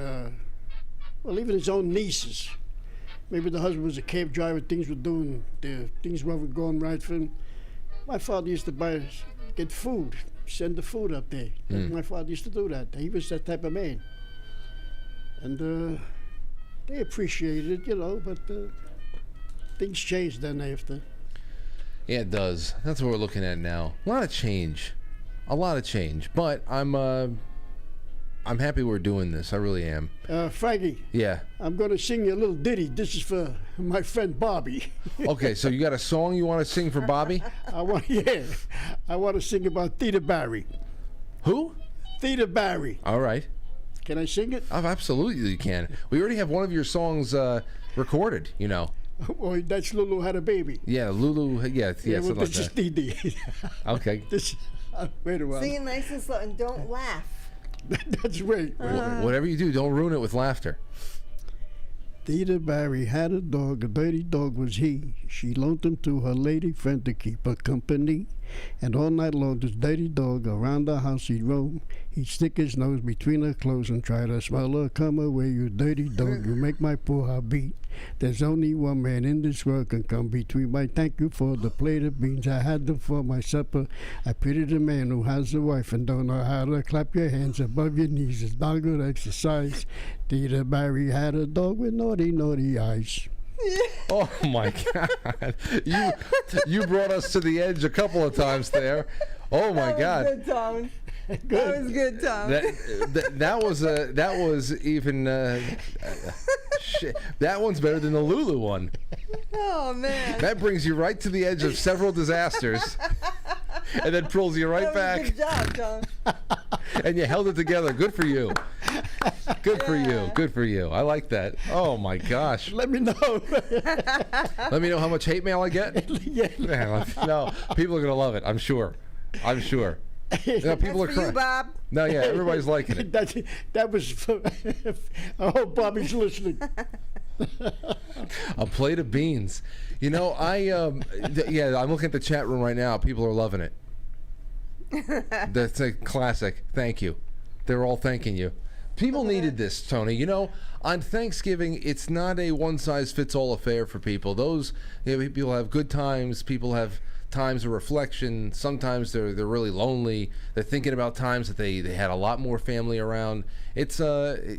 even his own nieces, maybe the husband was a cab driver, things weren't going right for him. My father used to get food, send the food up there. My father used to do that. He was that type of man. And they appreciated it, but things changed then after. Yeah, it does. That's what we're looking at now. A lot of change. But I'm happy we're doing this. I really am. Frankie. Yeah. I'm going to sing you a little ditty. This is for my friend Bobby. Okay, so you got a song you want to sing for Bobby? I want to sing about Theda Barry. Who? Theda Barry. All right. Can I sing it? Oh, absolutely you can. We already have one of your songs recorded, Well, that's Lulu Had a Baby. Yeah, Lulu. Yeah. Well, this is Dee. Okay. Wait a while. Sing it nice and slow and don't laugh. That's right. Whatever you do, don't ruin it with laughter. Theda Barry had a dog, a dirty dog was he. She loaned him to her lady friend to keep her company. And all night long, this dirty dog around the house he'd roam. He'd stick his nose between her clothes and try to smell her. Come away, you dirty dog, you make my poor heart beat. There's only one man in this world can come between my thank you for the plate of beans. I had them for my supper. I pity the man who has a wife and don't know how to clap your hands above your knees. It's not good exercise. Theda Barry had a dog with naughty, naughty eyes. Oh my God! You brought us to the edge a couple of times there. Oh my God! Good, Tom. That was good, Tom. That was even. Shit. That one's better than the Lulu one. Oh man! That brings you right to the edge of several disasters, and then pulls you right back. Good job, Tom. And you held it together. Good for you. Good for you. Good for you. I like that. Oh my gosh. Let me know. Let me know how much hate mail I get. Yeah. No, people are gonna love it. I'm sure. People are For crying. you, Bob. No, yeah, everybody's liking it. That was. I hope Bobby's listening. A plate of beans. I'm looking at the chat room right now. People are loving it. That's a classic. Thank you. They're all thanking you. People needed this, Tony. On Thanksgiving, it's not a one-size-fits-all affair for people. People have good times. People have times of reflection. Sometimes they're really lonely. They're thinking about times that they had a lot more family around. It's a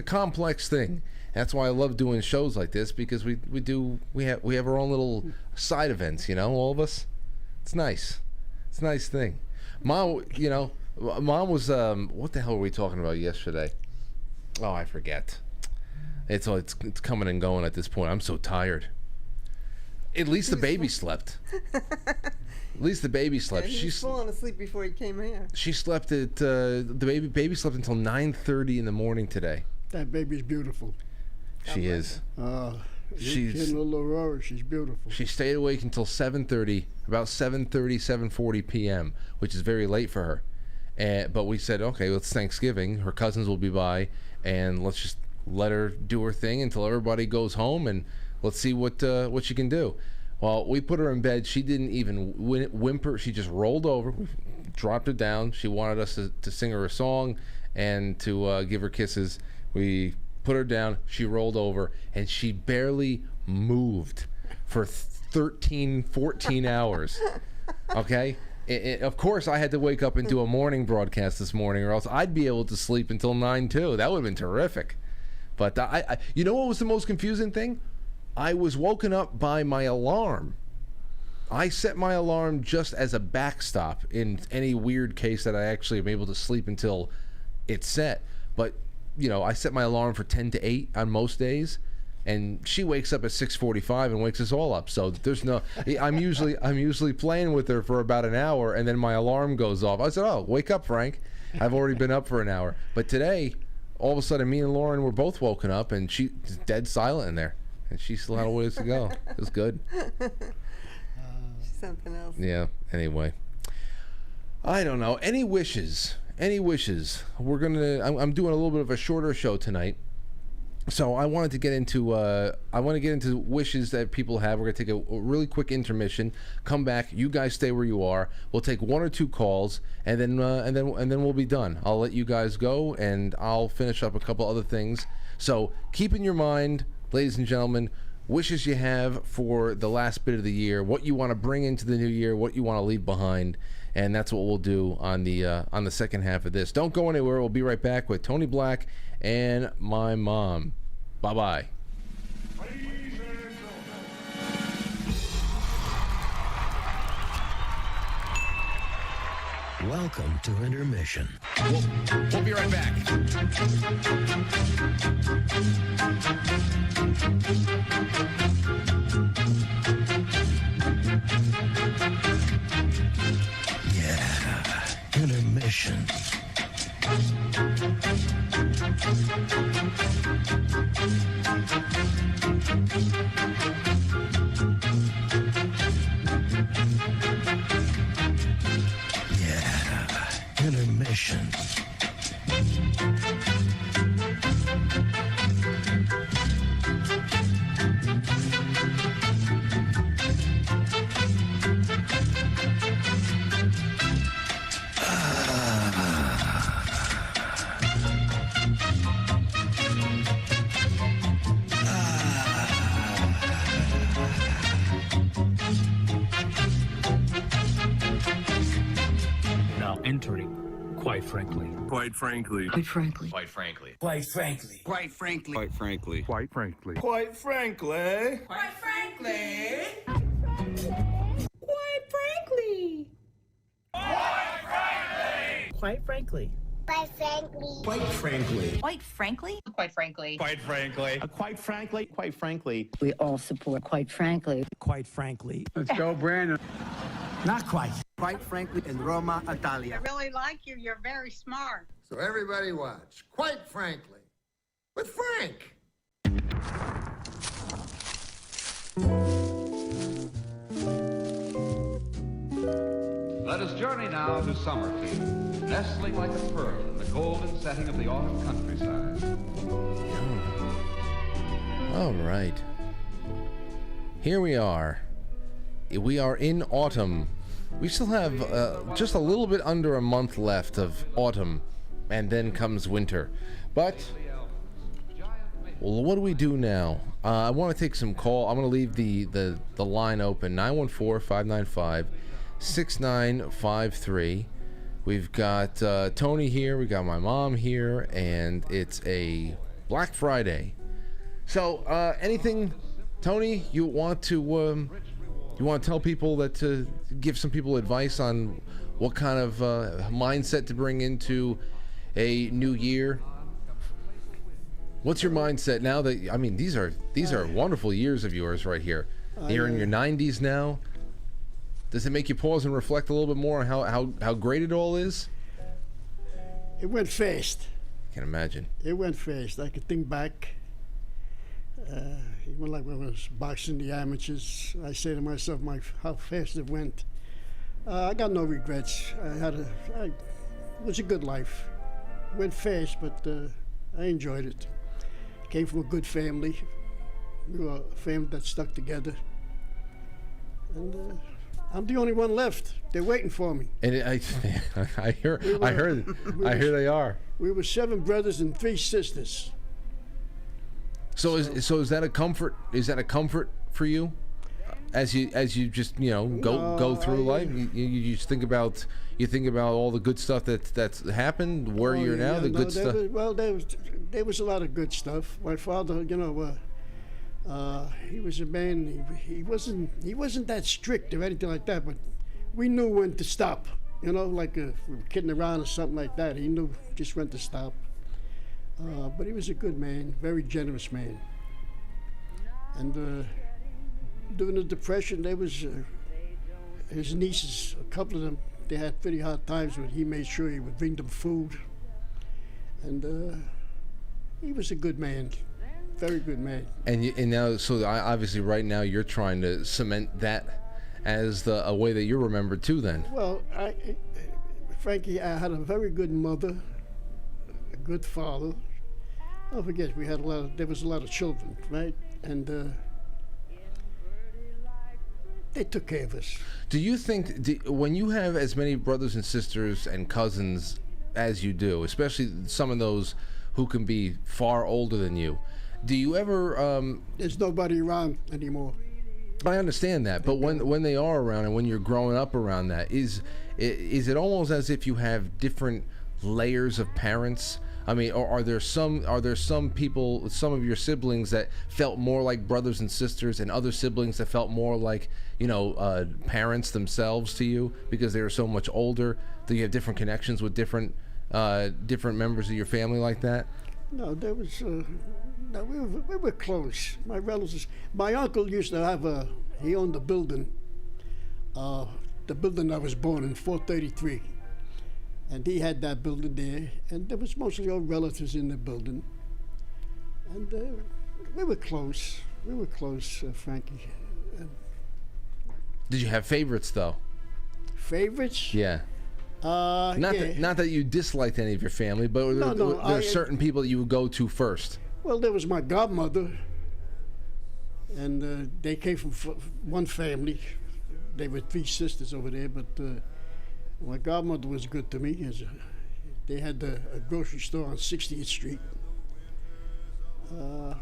complex thing. That's why I love doing shows like this, because we have our own little side events. All of us. It's nice. It's a nice thing. Mom was what the hell were we talking about yesterday? Oh, I forget. It's coming and going at this point. I'm so tired. At least the baby slept. At least the baby slept. Yeah, She's falling asleep before he came here. She slept at the baby slept until 9:30 in the morning today. That baby's beautiful. She is. She's little Aurora. She's beautiful. She stayed awake until 7:30, about 7:40 p.m., which is very late for her. But we said, okay, it's Thanksgiving. Her cousins will be by, and let's just let her do her thing until everybody goes home, and let's see what she can do. Well, we put her in bed. She didn't even whimper. She just rolled over, dropped her down. She wanted us to sing her a song and to give her kisses. We put her down. She rolled over, and she barely moved for 13, 14 hours. Okay? Of course, I had to wake up and do a morning broadcast this morning, or else I'd be able to sleep until 9 too. That would have been terrific. But you know what was the most confusing thing? I was woken up by my alarm. I set my alarm just as a backstop in any weird case that I actually am able to sleep until it's set. But, you know, I set my alarm for 10 to 8 on most days, and she wakes up at 6:45 and wakes us all up. So there's no, I'm usually playing with her for about an hour, and then my alarm goes off. I said, "Oh, wake up, Frank. I've already been up for an hour." But today, all of a sudden, me and Lauren were both woken up, and she's dead silent in there, and she still had a ways to go. It was good. Something else. Yeah. Anyway, I don't know. Any wishes? Any wishes? I'm doing a little bit of a shorter show tonight, so I wanted to get into wishes that people have. We're gonna take a really quick intermission. Come back. You guys stay where you are. We'll take 1 or 2 calls, and then we'll be done. I'll let you guys go, and I'll finish up a couple other things. So keep in your mind, ladies and gentlemen, wishes you have for the last bit of the year, what you want to bring into the new year, what you want to leave behind, and that's what we'll do on the second half of this. Don't go anywhere. We'll be right back with Tony Black and my mom. Bye-bye. Welcome to intermission. We'll be right back. Yeah, intermission. Yeah, intermission. Now entering, quite frankly. Quite frankly. Quite frankly. Quite frankly. Quite frankly. Quite frankly. Quite frankly. Quite frankly. Quite frankly. Quite frankly. Quite frankly. Quite frankly. Quite frankly. Quite frankly. Quite frankly. Quite frankly. Quite frankly. Quite frankly. Quite frankly. We all support quite frankly. Quite frankly. Let's go, Brandon. Not quite. Quite frankly, in Roma, Italia. I really like you. You're very smart. So everybody watch. Quite frankly, with Frank. Let us journey now to Summerfield, nestling like a pearl in the golden setting of the autumn countryside. All right. Here we are. We are in autumn. We still have just a little bit under a month left of autumn, and then comes winter. But, well, what do we do now? I want to take some call. I'm going to leave the line open, 914-595-6953. We've got Tony here, we got my mom here, and it's a Black Friday. So, anything, Tony, you want to tell people that to give some people advice on what kind of mindset to bring into a new year? What's your mindset now that, I mean, these are wonderful years of yours right here. You're in your 90s now. Does it make you pause and reflect a little bit more on how great it all is? It went fast. I can imagine. It went fast. I could think back. Even like when I was boxing the amateurs, I say to myself, how fast it went. I got no regrets. It was a good life. It went fast, but I enjoyed it. Came from a good family. We were a family that stuck together. And I'm the only one left. They're waiting for me. And I hear they are. We were 7 brothers and 3 sisters. So is that a comfort? Is that a comfort for you, as you just go through life? You just think about all the good stuff that's happened. Where you're now, the good stuff. There was a lot of good stuff. My father, he was a man. He wasn't that strict or anything like that, but we knew when to stop. Like if we were kidding around or something like that. He knew just when to stop. But he was a good man, very generous man. And during the Depression, there was his nieces, a couple of them, they had pretty hard times, but he made sure he would bring them food. And he was a good man, very good man. And now, so obviously right now you're trying to cement that as a way that you're remembered too then. Well, Frankie, I had a very good mother, a good father. Don't forget, there was a lot of children, right? And they took care of us. Do you think, when you have as many brothers and sisters and cousins as you do, especially some of those who can be far older than you, do you ever... There's nobody around anymore. I understand that, but when they are around and when you're growing up around that, is it almost as if you have different layers of parents? I mean, or are there some people, some of your siblings that felt more like brothers and sisters, and other siblings that felt more like parents themselves to you because they were so much older? Do you have different connections with different members of your family like that? No, there was. No, we were close. My relatives. My uncle used to have he owned a building. The building I was born in, 433. And he had that building there, and there was mostly all relatives in the building. And we were close. We were close, Frankie. Did you have favorites though? Favorites? Yeah. Not that you disliked any of your family, but there are certain people that you would go to first. Well, there was my godmother, and they came from one family. They were 3 sisters over there, but my godmother was good to me. They had a grocery store on 60th Street. No,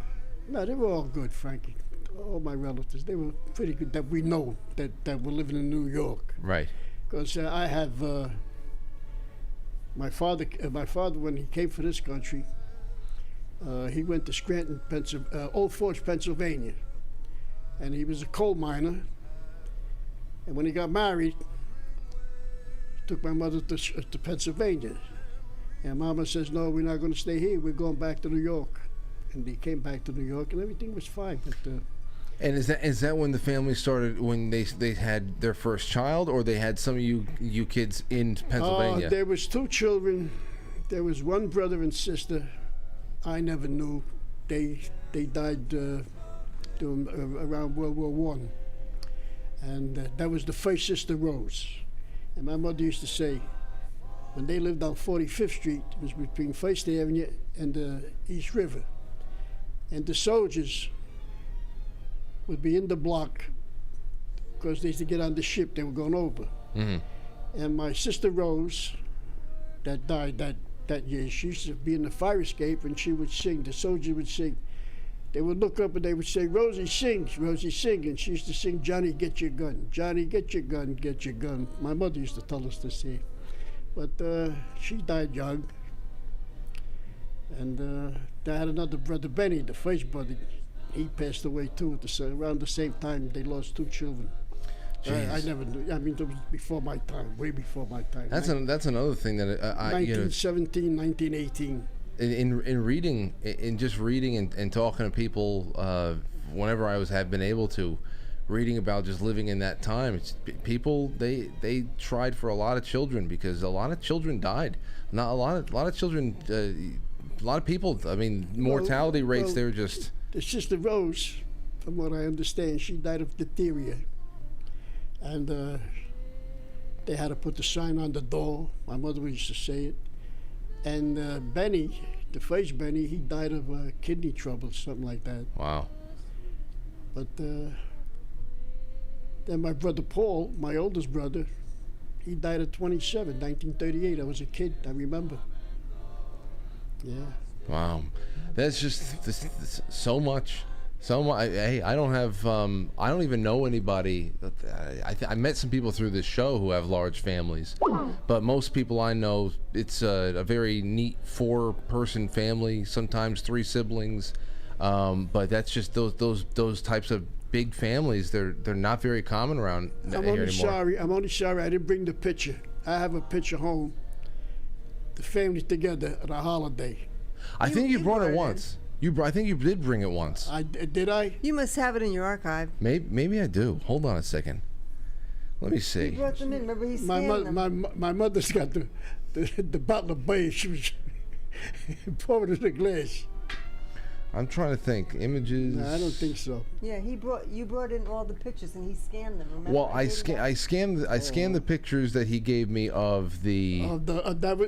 they were all good, Frankie. All my relatives, they were pretty good. That we know that were living in New York. Right. Because I have my father. My father, when he came for this country, he went to Scranton, Old Forge, Pennsylvania, and he was a coal miner. And when he got married, he took my mother to Pennsylvania. And Mama says, "No, we're not going to stay here. We're going back to New York." And he came back to New York, and everything was fine. But, and is that when the family started, when they had their first child, or they had some of you kids in Pennsylvania? There was 2 children. There was 1 brother and sister. I never knew. They died around World War I. And that was the first sister, Rose. And my mother used to say, when they lived on 45th Street, it was between First Avenue and the East River. And the soldiers would be in the block because they used to get on the ship they were going over. Mm-hmm. And my sister Rose, that died that year, she used to be in the fire escape, and she would sing. The soldiers would sing. They would look up and they would say, "Rosie, sing, Rosie, sing." And she used to sing, "Johnny, get your gun. Johnny, get your gun, get your gun." My mother used to tell us to say. But she died young. And I had another brother, Benny, the first brother. He passed away too around the same time. They lost 2 children. I never knew. I mean, it was before my time, way before my time. That's another thing that 1917, 1918. In reading, in just reading and talking to people, whenever I have been able to, reading about just living in that time, people they tried for a lot of children because a lot of children died. Not a lot of children, a lot of people. I mean, mortality rates. They were just. The sister Rose, from what I understand, she died of diphtheria, and they had to put the sign on the door. My mother used to say it. And Benny, the first Benny, he died of kidney trouble, something like that. Wow. But Then my brother Paul, my oldest brother, he died at 27, 1938. I was a kid, I remember. Yeah. Wow, that's just this, so much. So much. Hey, I don't have. I don't even know anybody. I met some people through this show who have large families, but most people I know, it's a very neat 4-person family. Sometimes 3 siblings, but that's just those types of big families. They're not very common around here anymore. I'm only sorry I didn't bring the picture. I have a picture home. The family together at a holiday. I think you brought it once. I think you did bring it once. Did I? You must have it in your archive. Maybe I do. Hold on a second. Let me see. He brought them in. Remember, he scanned them. My mother's got the bottle of beer. She was pouring it in the glass. I'm trying to think. Images. No, I don't think so. Yeah, you brought in all the pictures and he scanned them. Remember? Well, I scanned the pictures that he gave me of the.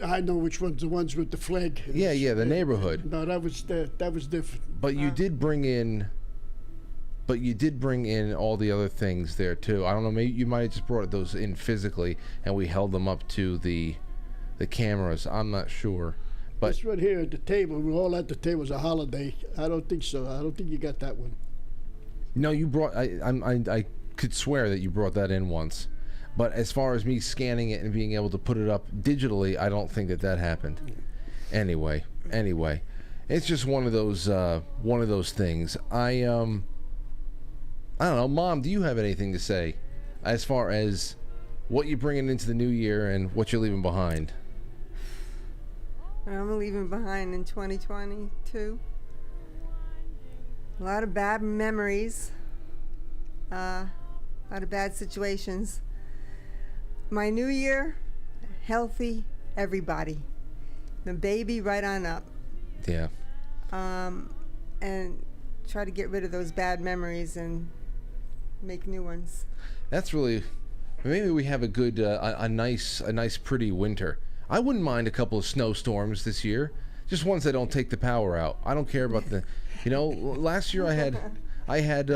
I know which ones. The ones with the flag. Yeah, the neighborhood. No, that was different. But you did bring in. But you did bring in all the other things there too. I don't know. Maybe you might have just brought those in physically, and we held them up to the cameras. I'm not sure. But this one here at the table, we're all at the table. It was a holiday. I don't think so. I don't think you got that one. No, you brought. I could swear that you brought that in once. But as far as me scanning it and being able to put it up digitally, I don't think that happened. Anyway, it's just one of those things. I don't know, Mom. Do you have anything to say as far as what you're bringing into the new year and what you're leaving behind? I'm leaving behind in 2022. A lot of bad memories. A lot of bad situations. My new year, healthy everybody. The baby right on up. Yeah. And try to get rid of those bad memories and make new ones. That's really. Maybe we have a good, a nice, pretty winter. I wouldn't mind a couple of snowstorms this year, just ones that don't take the power out. I don't care about the, last year I had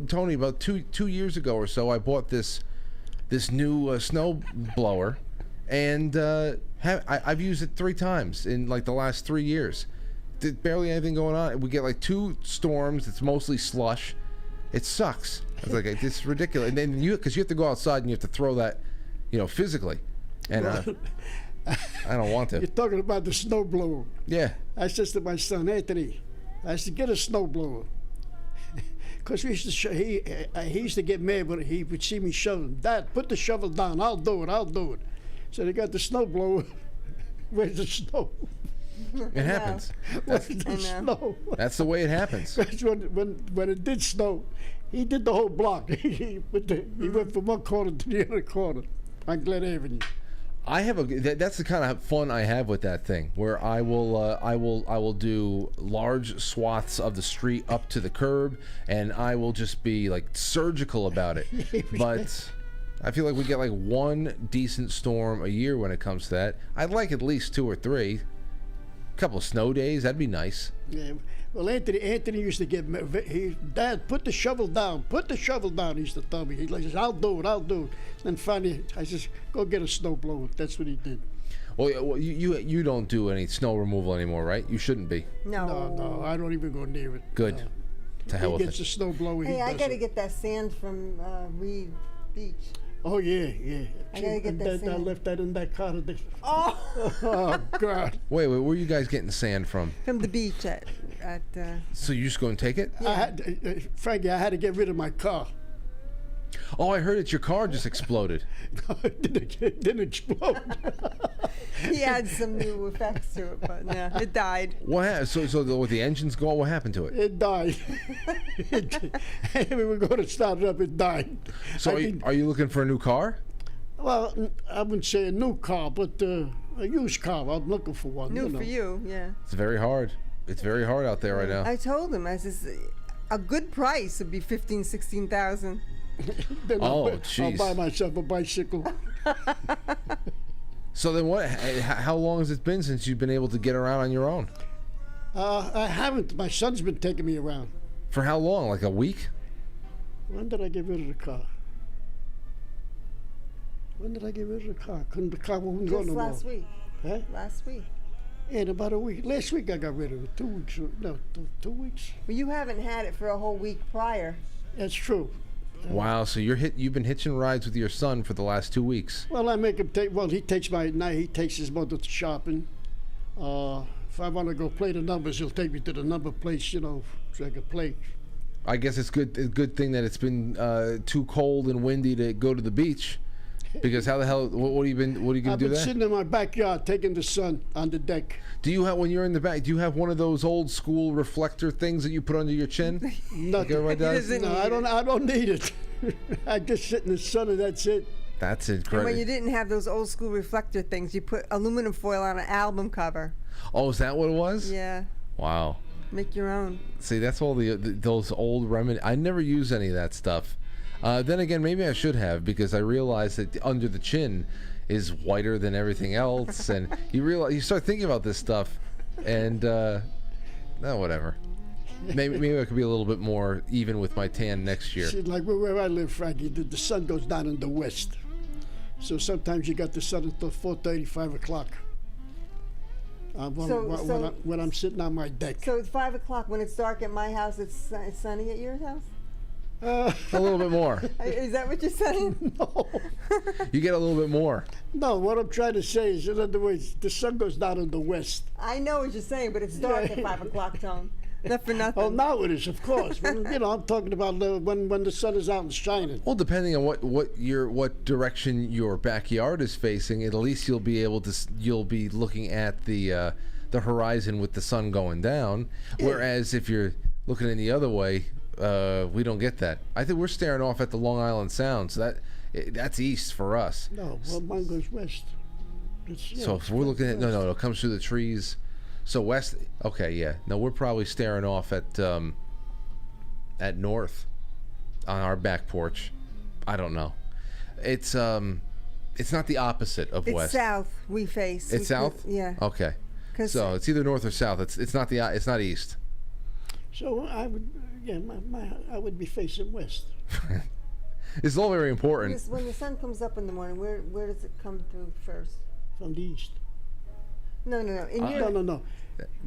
Tony, about two years ago or so, I bought this new snow blower, and I've used it 3 times in like the last 3 years. Barely anything going on. We get like 2 storms. It's mostly slush. It sucks. It's like it's ridiculous. And then because you have to go outside and you have to throw that, physically. And I don't want to. You're talking about the snowblower. Yeah. I said to my son, Anthony, I said, get a snowblower. Because he used to get mad when he would see me shoveling. Dad, put the shovel down. I'll do it. So they got the snowblower. Where's the snow? It happens. Where's the snow? That's the way it happens. When it did snow, he did the whole block. He went from one corner to the other corner on Glen Avenue. That's the kind of fun I have with that thing, where I will do large swaths of the street up to the curb, and I will just be like surgical about it. But I feel like we get like 1 decent storm a year when it comes to that. I'd like at least 2 or 3. A couple of snow days, that'd be nice. Yeah. Well, Anthony used to get, Dad, put the shovel down. He used to tell me. He says, I'll do it. Then finally, I says, go get a snowblower. That's what he did. Well, you don't do any snow removal anymore, right? You shouldn't be. No, I don't even go near it. Good. No. To hell with it. He gets a snowblower. Hey, I got to get that sand from Reed Beach. Oh, yeah. I gotta get that sand. I left that in that car today. Oh, God. Wait, where are you guys getting sand from? From the beach at So you just go and take it? Yeah. Frankie, I had to get rid of my car. Oh, I heard it. Your car just exploded. No, it didn't explode. He had some new effects to it, but no, it died. What happened? So with the engines go, what happened to it? It died. We were going to start it up. It died. So are you looking for a new car? Well, I wouldn't say a new car, but a used car. I'm looking for one. New for you, yeah. It's very hard. It's very hard out there right now. I told him, I says, a good price would be $15,000-$16,000. Oh, jeez. I'll buy myself a bicycle. So then what? How long has it been since you've been able to get around on your own? I haven't. My son's been taking me around. For how long? Like a week? When did I get rid of the car? When did I get rid of the car? The car wouldn't go Just no more. last week. Huh? Last week. In about a week. Last week I got rid of it. 2 weeks. No, 2 weeks. Well, you haven't had it for a whole week prior. That's true. Wow, so you've been hitching rides with your son for the last 2 weeks. Well, I make him take. Well, he takes his mother to shopping. If I want to go play the numbers, he'll take me to the number place, so I can play. I guess it's good thing that it's been too cold and windy to go to the beach, because how the hell? What are you gonna do I've been there? sitting in my backyard taking the sun on the deck. Do you have, when you're in the back? Do you have one of those old school reflector things that you put under your chin? Nothing. Like everybody does? No, I don't need it. I just sit in the sun and that's it. That's And incredible. when you didn't have those old school reflector things, you put aluminum foil on an album cover. Oh, is that what it was? Yeah. Wow. Make your own. See, that's all those old remedy. I never use any of that stuff. Then again, maybe I should have, because I realized that under the chin is whiter than everything else, and you start thinking about this stuff, and whatever. Maybe I could be a little bit more even with my tan next year. See, like where I live, Frankie, the sun goes down in the west, so sometimes you got the sun until 4:30, 5 o'clock. When I'm sitting on my deck. So it's 5 o'clock. When it's dark at my house, it's sunny at your house? A little bit more. Is that what you're saying? No. You get a little bit more. No, what I'm trying to say is, in other words, the sun goes down in the west. I know what you're saying, but it's dark at 5 o'clock, Tone. Not for nothing. Oh, now it is, of course. I'm talking about when the sun is out and shining. Well, depending on what direction your backyard is facing, at least you'll be looking at the horizon with the sun going down. Yeah. Whereas if you're looking in the other way, we don't get that. I think we're staring off at the Long Island Sound, so that's east for us. No, well, mine goes west. So if we're looking at no, it comes through the trees. So west, okay, yeah. No, we're probably staring off at north on our back porch. I don't know. It's not the opposite of It's west. south we face. It's south? Yeah. Okay. So it's either north or south. It's not east. So I would, I would be facing west. It's all very important. When the sun comes up in the morning, where does it come through first? From the east. No. No.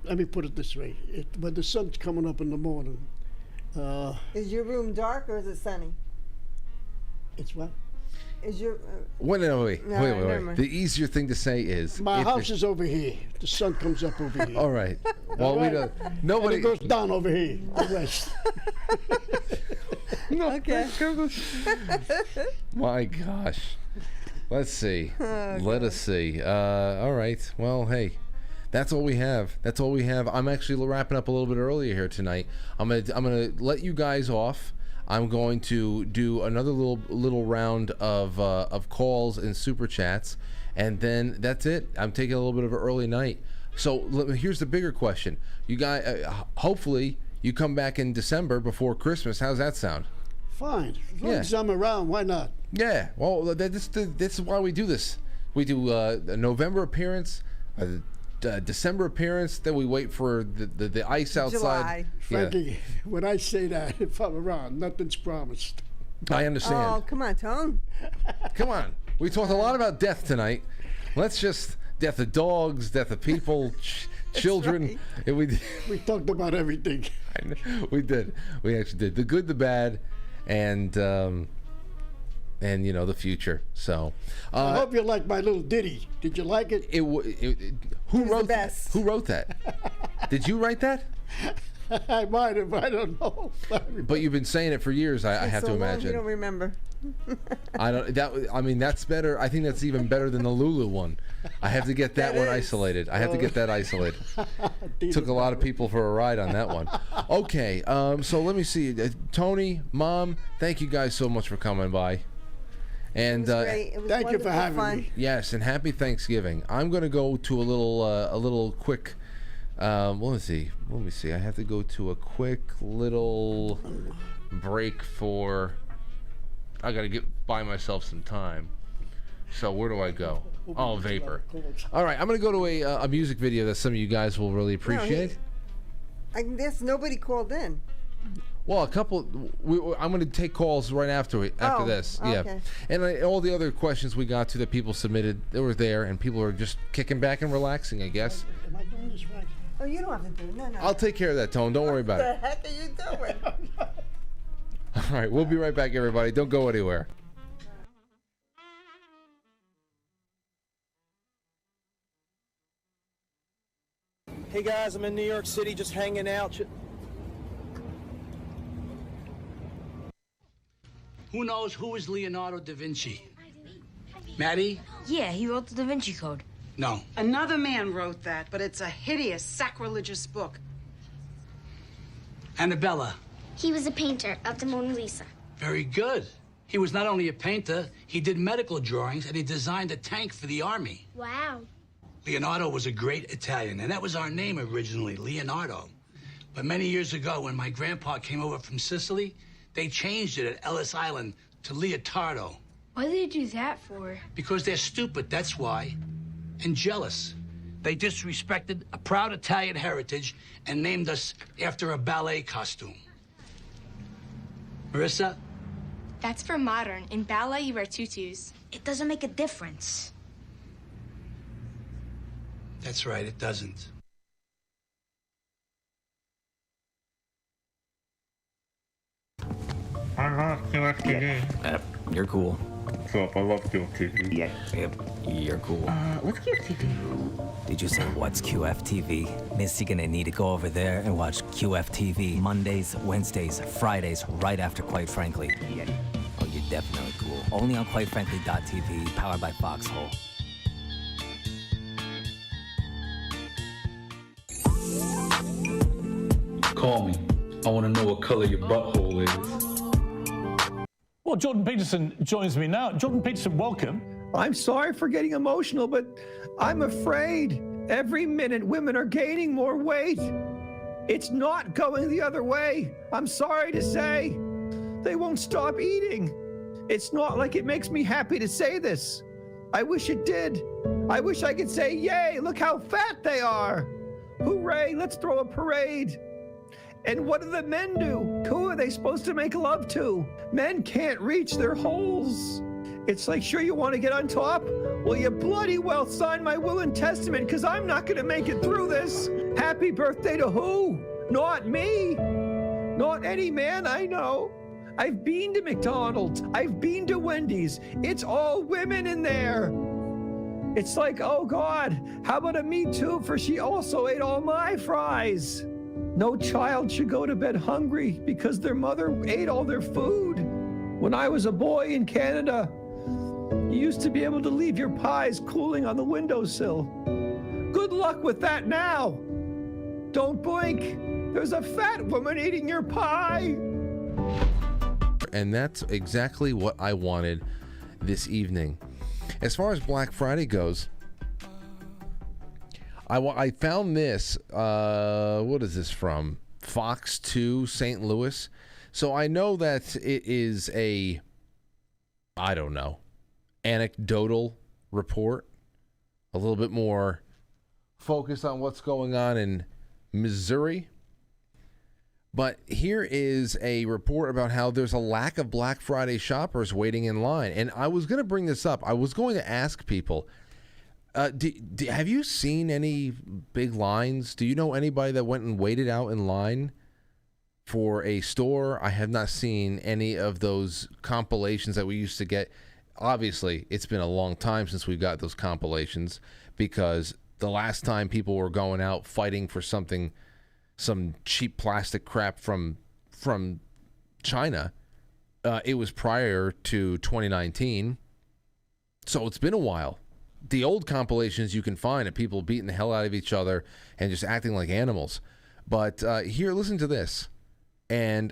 Let me put it this way: when the sun's coming up in the morning, is your room dark or is it sunny? It's what? Is your Wait. never mind. The easier thing to say is my house is over here. The sun comes up over here. All right. Well, we don't. Nobody and it goes down over here, the west. Okay. My gosh. Let's see. Let us see. All right. Well, hey, that's all we have. I'm actually wrapping up a little bit earlier here tonight. I'm gonna let you guys off. I'm going to do another little round of calls and super chats, and then that's it. I'm taking a little bit of an early night. So here's the bigger question. You guys, hopefully, you come back in December before Christmas. How's that sound? Fine. As long as I'm around, why not? Yeah. Well, this is why we do this. We do a November appearance, a December appearance, then we wait for the ice outside. July. Frankie, when I say that, if I'm around, nothing's promised. I understand. Oh, come on, Tone. Come on. We talked a lot about death tonight. Let's just death of dogs, death of people, children. Right. We talked about everything. I know, we did. We actually did. The good, the bad, and the future. So I hope you like my little ditty. Did you like it? Who wrote that? Who wrote that? Did you write that? I might have. I don't know. But you've been saying it for years. I have so to long, imagine. you don't remember. I don't. I mean, that's better. I think that's even better than the Lulu one. I have to get that one isolated. I have to get that isolated. Took a lot of people for a ride on that one. Okay. So let me see. Tony, Mom, thank you guys so much for coming by. And It was thank you for having fun. me. Yes, and happy Thanksgiving. I'm gonna go to a little quick. Let's see. Let me see. I have to go to a quick little break for. I gotta buy myself some time. So where do I go? Oh, Vapor. All right, I'm gonna go to a music video that some of you guys will really appreciate. I guess nobody called in. Well, a couple. I'm going to take calls right after this. Okay. Yeah, and all the other questions we got to that people submitted, they were there, and people are just kicking back and relaxing, I guess. Am I doing this right? Oh, you don't have to do it. No. I'll take care of that, Tone. Don't worry about What it. the heck are you doing? All right, we'll be right back, everybody. Don't go anywhere. Hey guys, I'm in New York City just hanging out. Who knows who is Leonardo da Vinci? Maddie? Yeah, he wrote the Da Vinci Code. No. Another man wrote that, but it's a hideous, sacrilegious book. Annabella? He was a painter of the Mona Lisa. Very good. He was not only a painter, he did medical drawings, and he designed a tank for the army. Wow. Leonardo was a great Italian, and that was our name originally, Leonardo. But many years ago, when my grandpa came over from Sicily, they changed it at Ellis Island to Leotardo. Why did they do that for? Because they're stupid, that's why. And jealous. They disrespected a proud Italian heritage and named us after a ballet costume. Marissa? That's for modern. In ballet, you wear tutus. It doesn't make a difference. That's right, it doesn't. I love QFTV. Yep, you're cool. What's up? I love QFTV. Yep, you're cool. What's QFTV? Did you say what's QFTV? Miss, you're gonna need to go over there and watch QFTV Mondays, Wednesdays, Fridays, right after Quite Frankly. Yeah. Oh, you're definitely cool. Only on QuiteFrankly.tv, powered by Foxhole. Call me. I want to know what color your butthole is. Well, Jordan Peterson joins me now. Jordan Peterson, welcome. I'm sorry for getting emotional, but I'm afraid every minute women are gaining more weight. It's not going the other way. I'm sorry to say. They won't stop eating. It's not like it makes me happy to say this. I wish it did. I wish I could say, yay, look how fat they are. Hooray, let's throw a parade. And what do the men do? Who are they supposed to make love to? Men can't reach their holes. It's like, sure, you want to get on top? Well, you bloody well sign my will and testament, because I'm not going to make it through this. Happy birthday to who? Not me. Not any man I know. I've been to McDonald's. I've been to Wendy's. It's all women in there. It's like, oh God, how about a me too, for she also ate all my fries. No child should go to bed hungry because their mother ate all their food. When I was a boy in Canada, you used to be able to leave your pies cooling on the windowsill. Good luck with that now. Don't blink. There's a fat woman eating your pie. And that's exactly what I wanted this evening. As far as Black Friday goes, I found this. What is this from? Fox 2 St. Louis. So I know that it is a, I don't know, anecdotal report. A little bit more focused on what's going on in Missouri. But here is a report about how there's a lack of Black Friday shoppers waiting in line. And I was going to bring this up. I was going to ask people, have you seen any big lines? Do you know anybody that went and waited out in line for a store? I have not seen any of those compilations that we used to get. Obviously, it's been a long time since we got those compilations, because the last time people were going out fighting for something, some cheap plastic crap from China, it was prior to 2019. So it's been a while. The old compilations you can find of people beating the hell out of each other and just acting like animals. But here, listen to this. And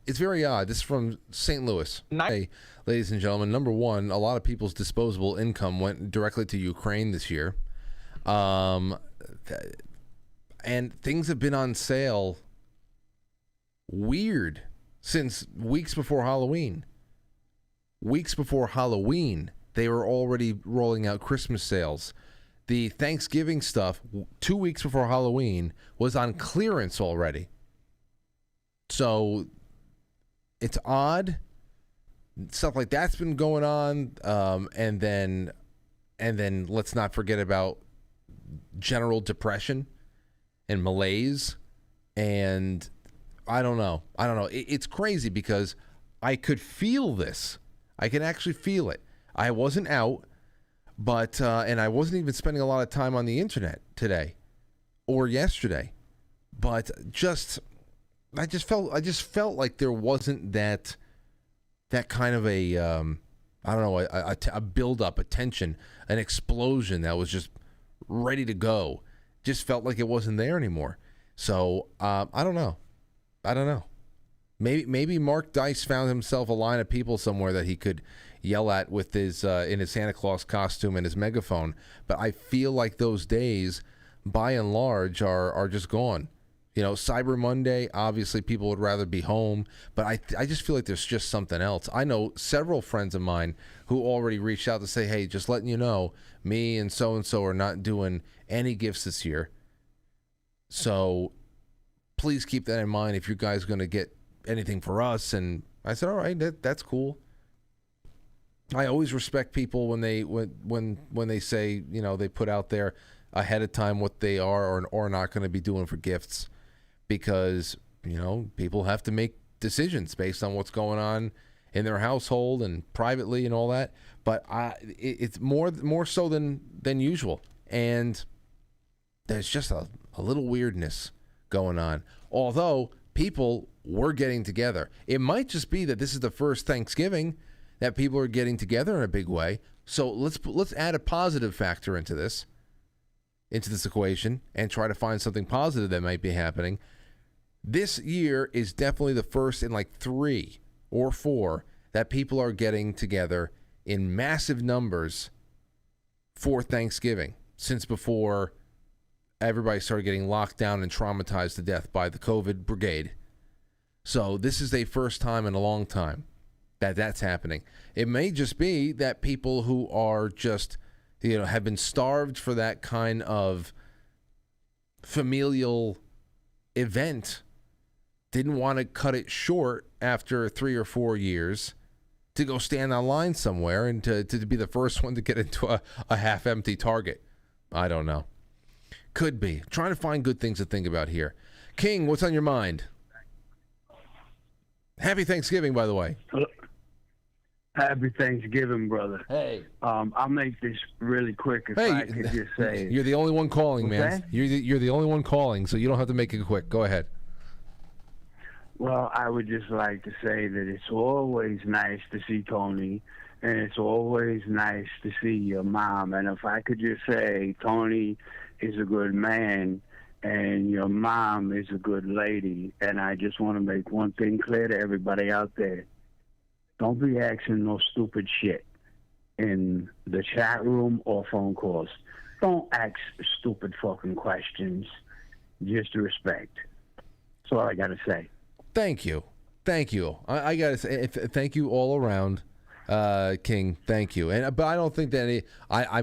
it's very odd. This is from St. Louis. Hey, ladies and gentlemen, number one, a lot of people's disposable income went directly to Ukraine this year. And things have been on sale weird since weeks before Halloween. Weeks before Halloween, they were already rolling out Christmas sales. The Thanksgiving stuff, 2 weeks before Halloween, was on clearance already. So it's odd. Stuff like that's been going on, and then let's not forget about general depression and malaise, and I don't know. It's crazy because I could feel this. I can actually feel it. I wasn't out, but and I wasn't even spending a lot of time on the internet today or yesterday, but I just felt like there wasn't that kind of a I don't know, a build up, a tension, an explosion that was just ready to go. Just felt like it wasn't there anymore. So I don't know. Maybe Mark Dice found himself a line of people somewhere that he could yell at with his in his Santa Claus costume and his megaphone. But I feel like those days, by and large, are just gone. You know, Cyber Monday, obviously people would rather be home, but I just feel like there's just something else. I know several friends of mine who already reached out to say, hey, just letting you know, me and so are not doing any gifts this year. So please keep that in mind if you guys are going to get anything for us. And I said, all right, that's cool. I always respect people when they say, you know, they put out there ahead of time what they are or not going to be doing for gifts, because, you know, people have to make decisions based on what's going on in their household and privately and all that. But it's more so than usual, and there's just a little weirdness going on. Although people were getting together, it might just be that this is the first Thanksgiving that people are getting together in a big way. So let's add a positive factor into this equation and try to find something positive that might be happening. This year is definitely the first in like 3 or 4 that people are getting together in massive numbers for Thanksgiving since before everybody started getting locked down and traumatized to death by the COVID brigade. So this is the first time in a long time that's happening. It may just be that people who are just, you know, have been starved for that kind of familial event, didn't want to cut it short after 3 or 4 years to go stand online somewhere and to be the first one to get into a half-empty Target. I don't know. Could be. Trying to find good things to think about here. King, what's on your mind? Happy Thanksgiving, by the way. Happy Thanksgiving, brother. Hey. I'll make this really quick if I could just say. You're the only one calling, man. that? You're the only one calling, so you don't have to make it quick. Go ahead. Well, I would just like to say that it's always nice to see Tony, and it's always nice to see your mom. And if I could just say, Tony is a good man, and your mom is a good lady. And I just want to make one thing clear to everybody out there. Don't be asking no stupid shit in the chat room or phone calls. Don't ask stupid fucking questions. Just respect. That's all I got to say. Thank you. I got to say, thank you all around, King. Thank you. But I don't think that I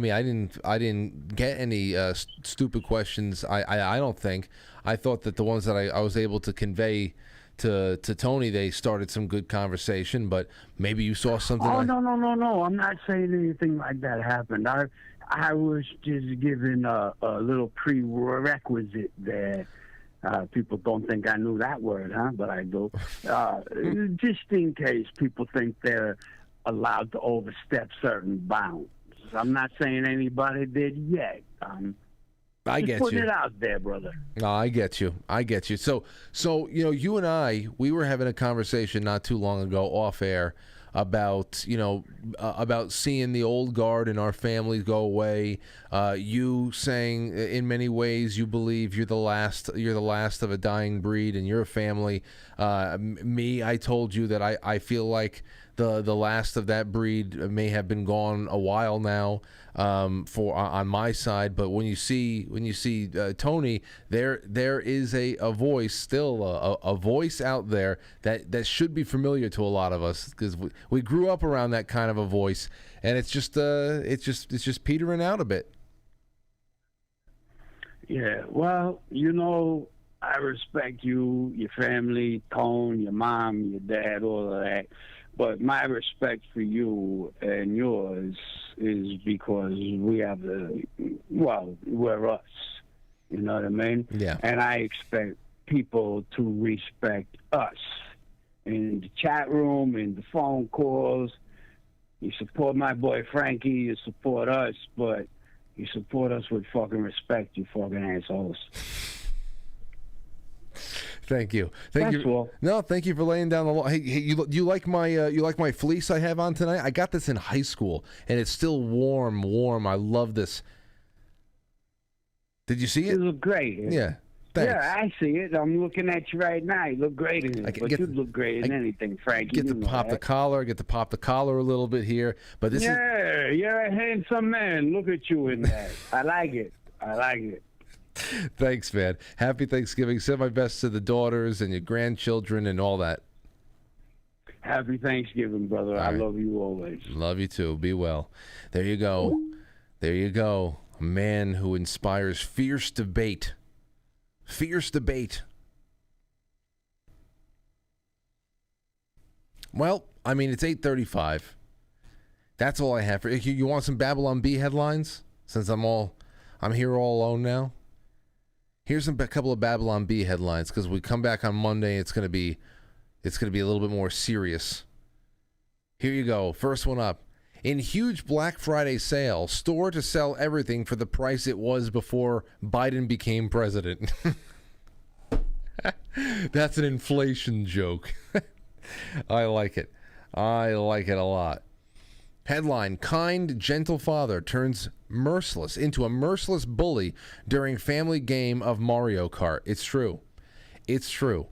didn't get any stupid questions. I don't think. I thought that the ones that I was able to convey to Tony, they started some good conversation, but maybe you saw something. Oh, no. I'm not saying anything like that happened. I was just giving a little prerequisite there. People don't think I knew that word, huh? But I do. Just in case people think they're allowed to overstep certain bounds. I'm not saying anybody did yet. I get you. Putting it out there, brother. No, I get you. So you know, you and I, we were having a conversation not too long ago off air about, you know, about seeing the old guard in our families go away. You saying in many ways you believe you're the last of a dying breed in your family. Me, I told you that I feel like the last of that breed may have been gone a while now, on my side. But when you see Tony, there is a voice still, a voice out there that should be familiar to a lot of us, because we grew up around that kind of a voice, and it's just petering out a bit. Yeah, well, you know, I respect you, your family, Tone, your mom, your dad, all of that. But my respect for you and yours is because we have we're us. You know what I mean? Yeah. And I expect people to respect us. In the chat room, in the phone calls, you support my boy Frankie, you support us, but you support us with fucking respect, you fucking assholes. Thank you. Thank That's you. all. No, thank you for laying down the law. Hey, you like my fleece I have on tonight? I got this in high school, and it's still warm. I love this. Did you see it? You look great. Yeah. Thanks. Yeah, I see it. I'm looking at you right now. You look great in it. But you look great in anything, Frankie. Get to pop the collar. Get to pop the collar a little bit here. But this is. Yeah, you're a handsome man. Look at you in that. I like it. Thanks, man. Happy Thanksgiving. Send my best to the daughters and your grandchildren and all that. Happy Thanksgiving, brother. I love you always. Love you too. Be well. There you go. There you go. A man who inspires fierce debate. Fierce debate. Well, I mean, it's 8:35. That's all I have for you. You want some Babylon Bee headlines? Since I'm here all alone now. Here's a couple of Babylon Bee headlines because we come back on Monday. It's gonna be a little bit more serious. Here you go. First one up. In huge Black Friday sale, store to sell everything for the price it was before Biden became president. That's an inflation joke. I like it. I like it a lot. Headline, kind, gentle father turns merciless into a merciless bully during family game of Mario Kart. It's true. It's true.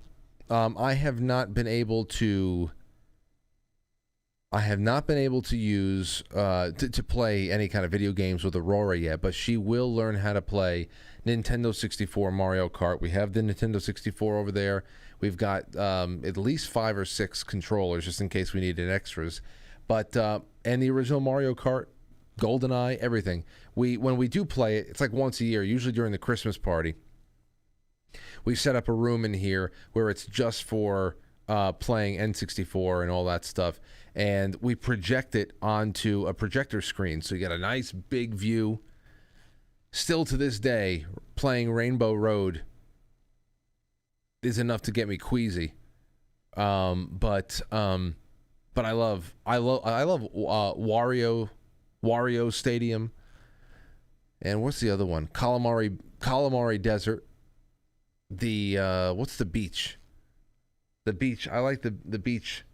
I have not been able to use to play any kind of video games with Aurora yet, but she will learn how to play Nintendo 64 Mario Kart. We have the Nintendo 64 over there. We've got at least 5 or 6 controllers just in case we needed extras. But and the original Mario Kart, GoldenEye, everything. When we do play it, it's like once a year, usually during the Christmas party. We set up a room in here where it's just for playing N64 and all that stuff, and we project it onto a projector screen, so you get a nice big view. Still to this day, playing Rainbow Road is enough to get me queasy. But I love Wario Stadium, and what's the other one? Calamari Desert. The what's the beach? The beach. I like the beach.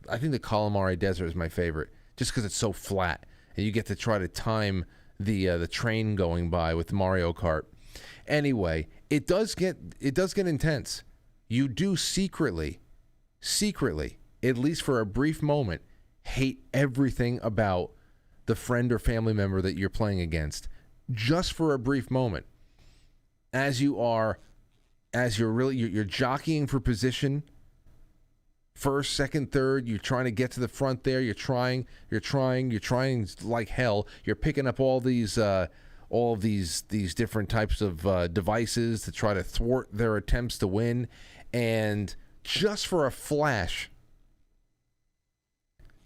I think the Calamari Desert is my favorite, just because it's so flat, and you get to try to time the train going by with Mario Kart. Anyway, it does get intense. You do secretly, at least for a brief moment, hate everything about the friend or family member that you're playing against, just for a brief moment. As you're jockeying for position, first, second, third, you're trying to get to the front there, you're trying like hell. You're picking up all these different types of devices to try to thwart their attempts to win, and just for a flash,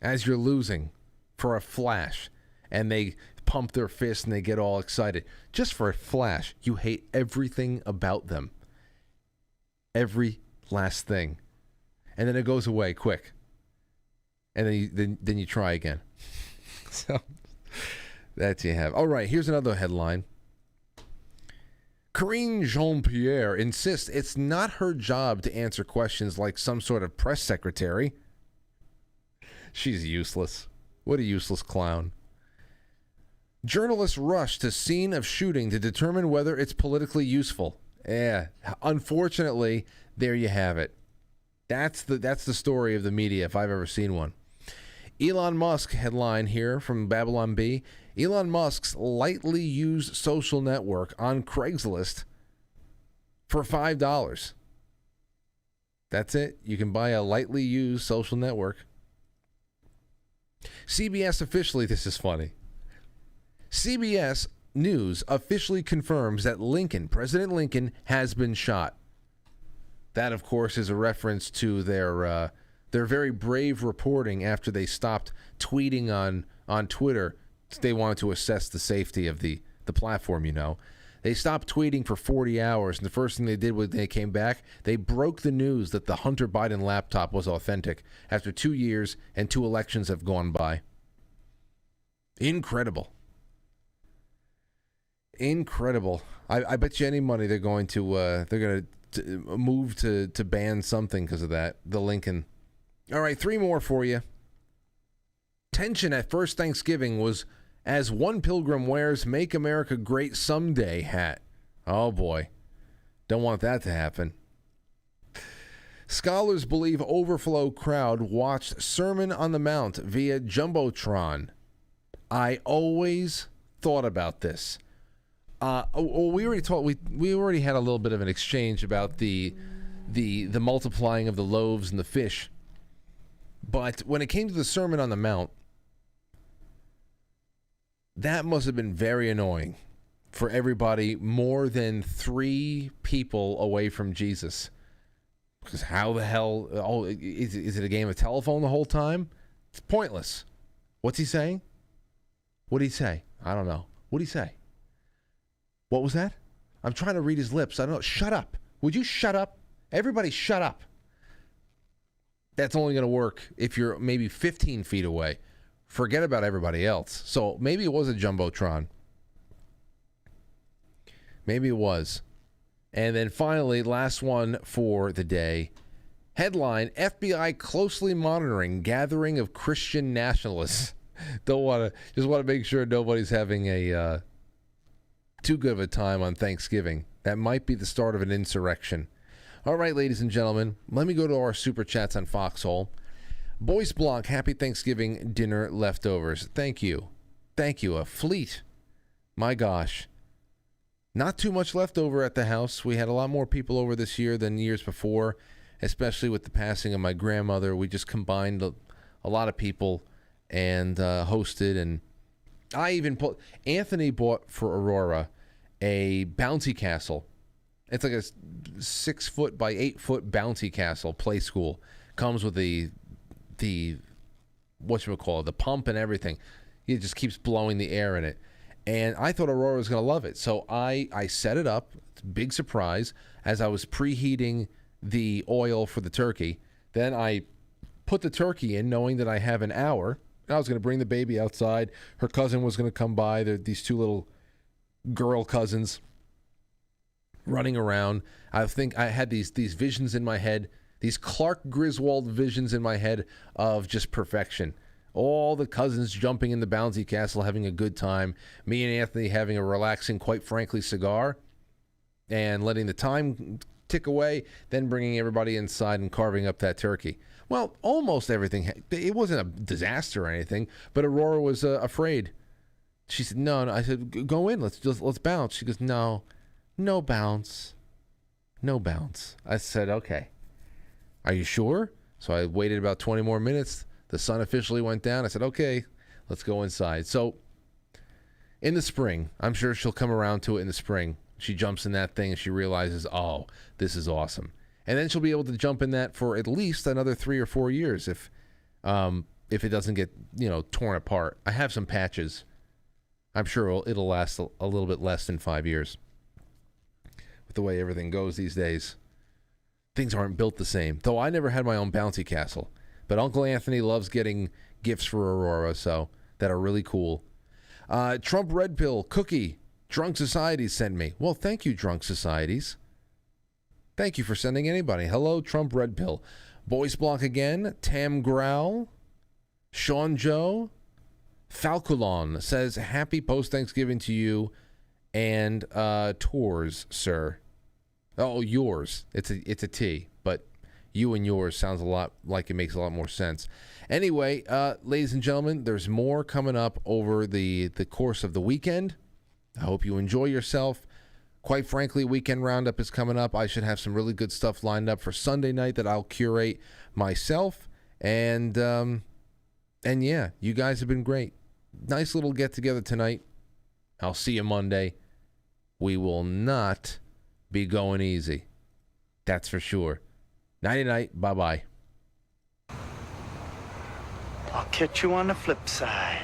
as you're losing, for a flash, and they pump their fists and they get all excited. Just for a flash, you hate everything about them. Every last thing. And then it goes away quick. And then you try again. So, that you have. All right, here's another headline. Karine Jean-Pierre insists it's not her job to answer questions like some sort of press secretary. She's useless. What a useless clown. Journalists rush to scene of shooting to determine whether it's politically useful. Yeah, unfortunately, there you have it. That's the story of the media, if I've ever seen one. Elon Musk headline here from Babylon Bee. Elon Musk's lightly used social network on Craigslist for $5. That's it. You can buy a lightly used social network. CBS officially, this is funny. CBS News officially confirms that President Lincoln, has been shot. That, of course, is a reference to their very brave reporting after they stopped tweeting on Twitter. They wanted to assess the safety of the platform, you know. They stopped tweeting for 40 hours, and the first thing they did when they came back, they broke the news that the Hunter Biden laptop was authentic after 2 years and 2 elections have gone by. Incredible. Incredible. I bet you any money they're going to move to ban something because of that, the Lincoln. All right, 3 more for you. Tension at first Thanksgiving was as one pilgrim wears "Make America Great Someday" hat. Oh boy, don't want that to happen. Scholars believe overflow crowd watched Sermon on the Mount via Jumbotron. I always thought about this. We already had a little bit of an exchange about the multiplying of the loaves and the fish. But when it came to the Sermon on the Mount, that must have been very annoying for everybody more than 3 people away from Jesus. Because how the hell, is it a game of telephone the whole time? It's pointless. What's he saying? What did he say? I don't know. What did he say? What was that? I'm trying to read his lips. I don't know. Shut up. Would you shut up? Everybody shut up. That's only going to work if you're maybe 15 feet away. Forget about everybody else. So maybe it was a Jumbotron. Maybe it was. And then finally, last one for the day. Headline, FBI closely monitoring gathering of Christian nationalists. Just want to make sure nobody's having a too good of a time on Thanksgiving. That might be the start of an insurrection. All right, ladies and gentlemen, let me go to our super chats on Foxhole. Boyce Blanc, happy Thanksgiving dinner leftovers. Thank you. Thank you. A fleet. My gosh. Not too much left over at the house. We had a lot more people over this year than years before, especially with the passing of my grandmother. We just combined a lot of people and hosted. And I even Anthony bought for Aurora a bouncy castle. It's like a 6-foot by 8-foot bouncy castle play school. Comes with the whatchamacallit, the pump and everything. It just keeps blowing the air in it. And I thought Aurora was going to love it. So I set it up, big surprise, as I was preheating the oil for the turkey. Then I put the turkey in, knowing that I have an hour. And I was going to bring the baby outside. Her cousin was going to come by. These 2 little girl cousins running around. I think I had these visions in my head, these Clark Griswold visions in my head of just perfection. All the cousins jumping in the bouncy castle, having a good time. Me and Anthony having a relaxing, quite frankly, cigar and letting the time tick away, then bringing everybody inside and carving up that turkey. Well, almost everything. It wasn't a disaster or anything, but Aurora was afraid. She said, no. I said, go in. Let's bounce. She goes, no bounce. No bounce. I said, okay. Are you sure? So I waited about 20 more minutes. The sun officially went down. I said, okay, let's go inside. So in the spring, I'm sure she'll come around to it in the spring. She jumps in that thing and she realizes, oh, this is awesome. And then she'll be able to jump in that for at least another 3 or 4 years if it doesn't get, torn apart. I have some patches. I'm sure it'll last a little bit less than 5 years. With the way everything goes these days, things aren't built the same. Though I never had my own bouncy castle. But Uncle Anthony loves getting gifts for Aurora, so that are really cool. Trump Red Pill cookie. Drunk Societies sent me. Well, thank you, Drunk Societies. Thank you for sending anybody. Hello, Trump Red Pill. Boyce Block again. Tam Growl. Sean Joe. Falculon says, happy post-Thanksgiving to you and tours, sir. Oh, yours. It's a T, but you and yours sounds a lot like it makes a lot more sense. Anyway, ladies and gentlemen, there's more coming up over the course of the weekend. I hope you enjoy yourself. Quite frankly, Weekend Roundup is coming up. I should have some really good stuff lined up for Sunday night that I'll curate myself. And yeah, you guys have been great. Nice little get-together tonight. I'll see you Monday. We will not be going easy. That's for sure. Nighty-night. Bye-bye. I'll catch you on the flip side.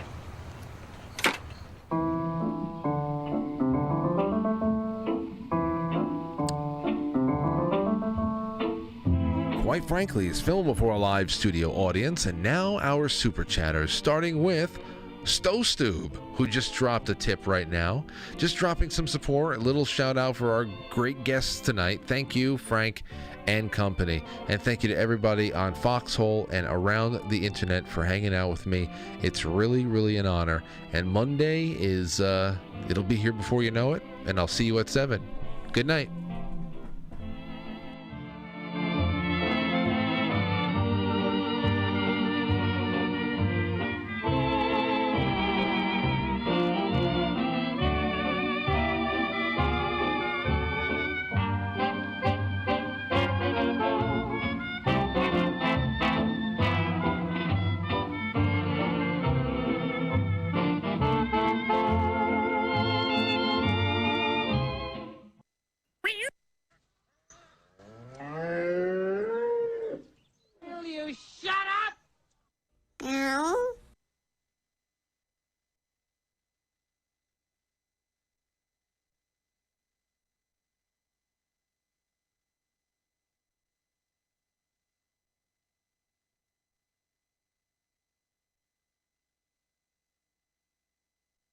Quite Frankly is filmed before a live studio audience, and now our super chatters, starting with Stostube, who just dropped a tip right now. Just dropping some support, a little shout out for our great guests tonight. Thank you, Frank and company. And thank you to everybody on Foxhole and around the internet for hanging out with me. It's really, really an honor. And Monday is, it'll be here before you know it, and I'll see you at 7. Good night.